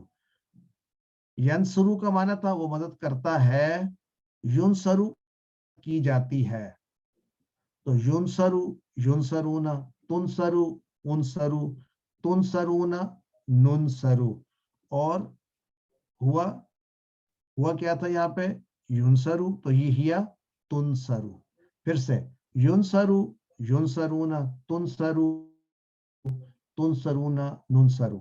ینصرو کا معنی تھا وہ مدد کرتا ہے, ینصرو کی جاتی ہے. تو ینصرو, ینصرونا, تنصرو, انصرو, تنصرونا, ننصرو. اور ہوا کیا تھا یہاں پہ؟ ینصرو, تو یہ ہیا تنصرو. پھر سے ینصرو, ینصرونا, تنصرو, تنصرونا, ننصرو.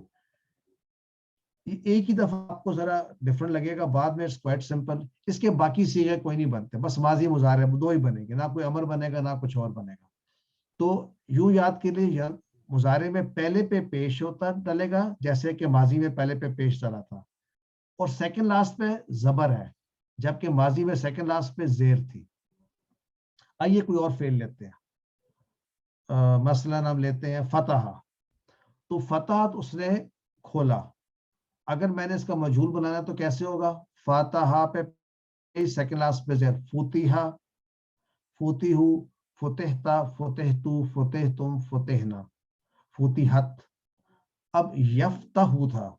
ایک ہی دفعہ آپ کو ذرا ڈفرنٹ لگے گا, بعد میں کوائٹ سمپل. اس کے باقی صیغے کوئی نہیں بنتے, بس ماضی مضارع دو ہی بنے گے, نہ کوئی امر بنے گا نہ کچھ اور بنے گا. تو یوں یاد کے لیے مضارع میں پہلے پہ پیش ہوتا ڈلے گا جیسے کہ ماضی میں پہلے پہ پیش ڈلا تھا, اور سیکنڈ لاسٹ پہ زبر ہے, جبکہ ماضی میں سیکنڈ لاسٹ پہ زیر تھی. آئیے کوئی اور فعل لیتے ہیں. مثلا ہم لیتے ہیں فتح. تو فتح اس نے کھولا. اگر میں نے اس کا مجہول بنانا تو کیسے ہوگا؟ فاتحہ پہ سیکنڈ لاسٹ پہ زیر, فتحہ, فتحو, فتحتا, فتحتو, فتحتم, فتحنا, فتحت. اب یفتح تھا,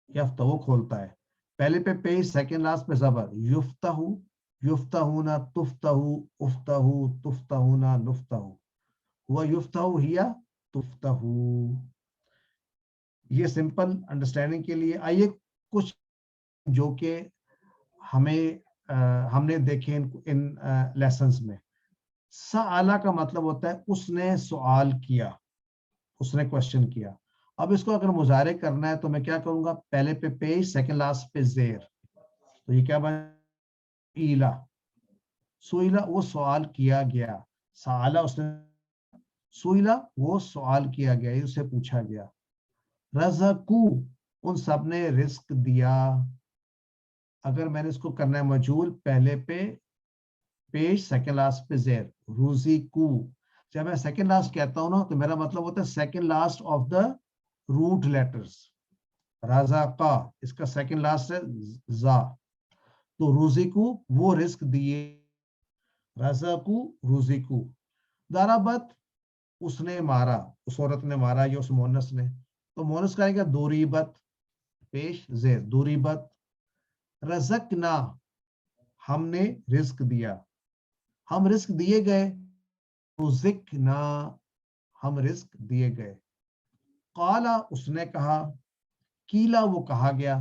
یفتح وہ کھولتا ہے, پہلے پہ پیش, سیکنڈ لاسٹ پہ زبر, یفتح, یفتحونا, تفتحو, افتحو, تفتحونا, نفتحو. ہوا یفتحو ہیا تفتحو. یہ سمپل انڈرسٹینڈنگ کے لیے. آئیے کچھ جو کہ ہم نے دیکھے ان لیسنز میں. سآلہ کا مطلب ہوتا ہے اس نے سوال کیا, اس نے کوشچن کیا. اب اس کو اگر مضارع کرنا ہے تو میں کیا کروں گا؟ پہلے پہ پیش, سیکنڈ لاسٹ پہ زیر. تو یہ کیا بنا؟ ایلا, سوئلہ وہ سوال کیا گیا. سآلہ اس نے, سوئلہ وہ سوال کیا گیا, اسے پوچھا گیا. رزقو ان سب نے رزق دیا. اگر میں نے اس کو کرنا ہے مجہول, پہلے پہ پیش, سیکنڈ لاسٹ پہ زیر, رزقو. جب میں سیکنڈ لاسٹ کہتا ہوں نا تو میرا مطلب ہوتا ہے second last of the root letters. رزقا اس کا سیکنڈ لاسٹ ہے زا, تو رزقو وہ رزق دیے. رزقو, رزقو. ضربت اس نے مارا, اس عورت نے مارا یا اس مونس نے. تو مونس کہیں گا دوریبت, پیش زیر, دوریبت. رزقنا ہم نے رزق دیا, ہم رزق دیے گئے. رزقنا ہم رزق دیے گئے. قالا اس نے کہا, کیلا وہ کہا گیا.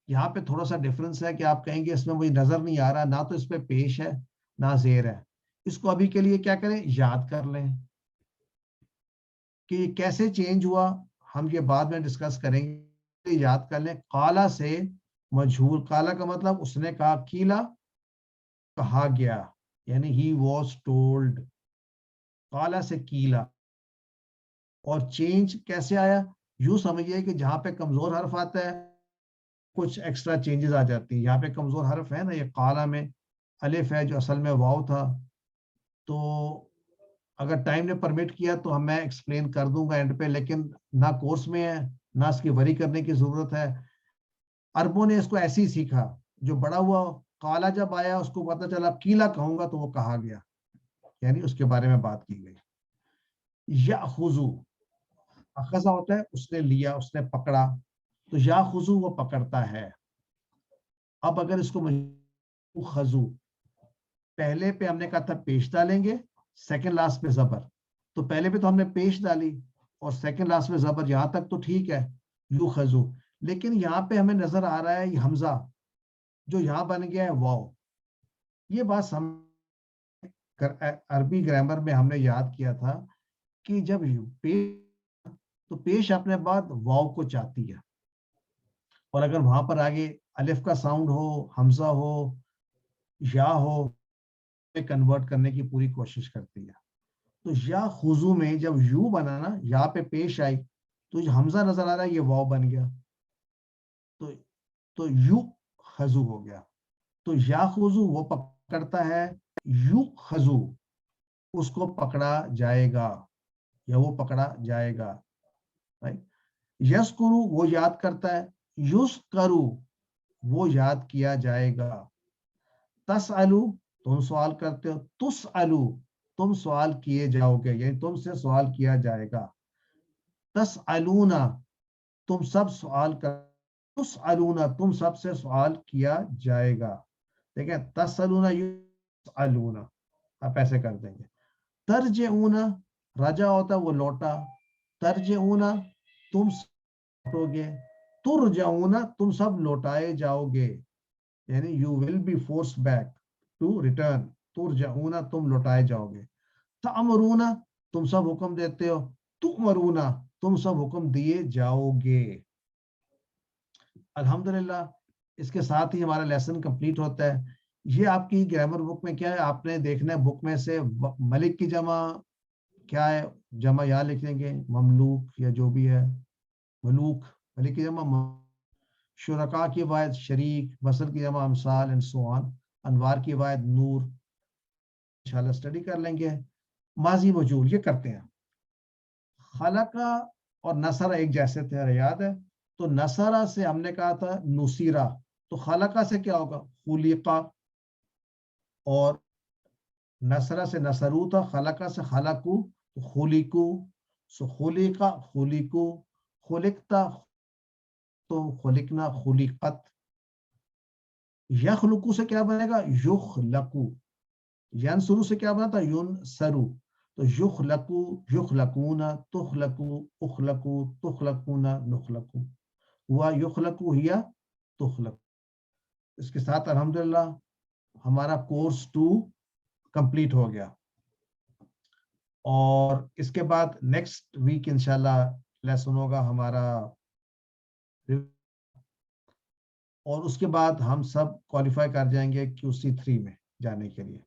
یہاں پہ تھوڑا سا ڈفرنس ہے کہ آپ کہیں گے اس میں مجھے نظر نہیں آ رہا, نہ تو اس پہ پیش ہے نہ زیر ہے. اس کو ابھی کے لیے کیا کریں, یاد کر لیں کہ یہ کیسے چینج ہوا. ہم یہ بعد میں ڈسکس کریں گے, یاد کر لیں. قالا سے مجہول, قالا کا مطلب اس نے کہا, کیلا کہا گیا، یعنی ہی واز ٹولڈ، قالا سے کیلا. اور چینج کیسے آیا؟ یوں سمجھیے کہ جہاں پہ کمزور حرف آتا ہے کچھ ایکسٹرا چینجز آ جاتی ہیں. یہاں پہ کمزور حرف ہے نا، یہ قالا میں الف ہے جو اصل میں واو تھا. تو اگر ٹائم نے پرمٹ کیا تو میں ایکسپلین کر دوں گا اینڈ پہ، لیکن نہ کورس میں ہے نہ اس کی وری کرنے کی ضرورت ہے. عربوں نے اس کو ایسے ہی سیکھا. جو بڑا ہوا قالا جب آیا اس کو پتہ چلا کیلا کہوں گا تو وہ کہا گیا، یعنی اس کے بارے میں بات کی گئی. یاخذو، اخذا ہوتا ہے اس نے لیا، اس نے پکڑا، تو یاخذو وہ پکڑتا ہے. اب اگر اس کو خزو، پہلے پہ ہم نے کہا تھا پیش ڈالیں گے، سیکنڈ لاسٹ پہ زبر، تو پہلے پہ تو ہم نے پیش ڈالی اور سیکنڈ لاسٹ پہ زبر، یہاں تک تو ٹھیک ہے یو خزو. لیکن یہاں پہ ہمیں نظر آ رہا ہے یہ حمزہ جو یہاں بن گیا ہے واو. یہ بات ہم عربی گرامر میں ہم نے یاد کیا تھا کہ جب تو پیش اپنے بعد واو کو چاہتی ہے، اور اگر وہاں پر آگے الف کا ساؤنڈ ہو، حمزہ ہو، یا ہو، کنورٹ کرنے کی پوری کوشش کرتی ہے. تو یا خضو میں جب یو بنا نا، یا پہ پیش آئی تو جو حمزہ نظر آ رہا ہے یہ واو بن گیا، تو یو خضو ہو گیا. تو یا خضو وہ پکڑتا ہے، یو خضو اس کو پکڑا جائے گا یا وہ پکڑا جائے گا. یس کرو وہ یاد کرتا ہے، یوس کرو وہ یاد کیا جائے گا. تسالو تم سوال کرتے ہو، تسالو تم سوال کیے جاؤ گے، یعنی تم سے سوال کیا جائے گا. تسالونا تم سب سوال کر، تسالونا تم سب سے سوال کیا جائے گا. دیکھیں تسالونا یسالونا آپ ایسے کر دیں گے. ترجعونا رجع ہوتا وہ لوٹا، ترجعونا تم لوٹو گے، ترجعونا تم سب لوٹائے جاؤ گے، یعنی you will be force back to return. ترجعونا تم لوٹائے جاؤ گے. تأمرونا تم سب حکم دیتے ہو، تؤمرونا تم سب حکم دیے جاؤ گے. الحمدللہ اس کے ساتھ ہی ہمارا لیسن کمپلیٹ ہوتا ہے. یہ آپ کی گرامر بک میں کیا ہے، آپ نے دیکھنا ہے بک میں سے ملک کی جمع کیا ہے، جمع یہاں لکھ لیں گے مملوک یا جو بھی ہے ملوک، ملک کی جمع شرکا کی واحد شریک، مثل کی جمع امثال اینڈ سو آن، انوار کی واحد نور. انشاءاللہ اسٹڈی کر لیں گے. ماضی موجود یہ کرتے ہیں. خلقہ اور نصرہ ایک جیسے تھے، یاد ہے؟ تو نصرہ سے ہم نے کہا تھا نصیرہ، تو خلقہ سے کیا ہوگا خلقہ، اور نصرہ سے نصرو تھا، خلقہ سے خلقو تو خلقو. سو خلقہ خلقو، خلقتا تو خلقنا خلقت. یخلقو سے کیا بنے گا یخلقو. ینصرو سے کیا بنا تھا ینصرو. تو یخلقو یخلقونا تخلقو اخلقو تخلقونا نخلقو. ہوا یخلقو ہیا تخلق. اس کے ساتھ الحمدللہ ہمارا کورس 2 کمپلیٹ ہو گیا، اور اس کے بعد نیکسٹ ویک انشاءاللہ لیسن ہوگا ہمارا، اور اس کے بعد ہم سب کوالیفائی کر جائیں گے QC 3 میں جانے کے لیے.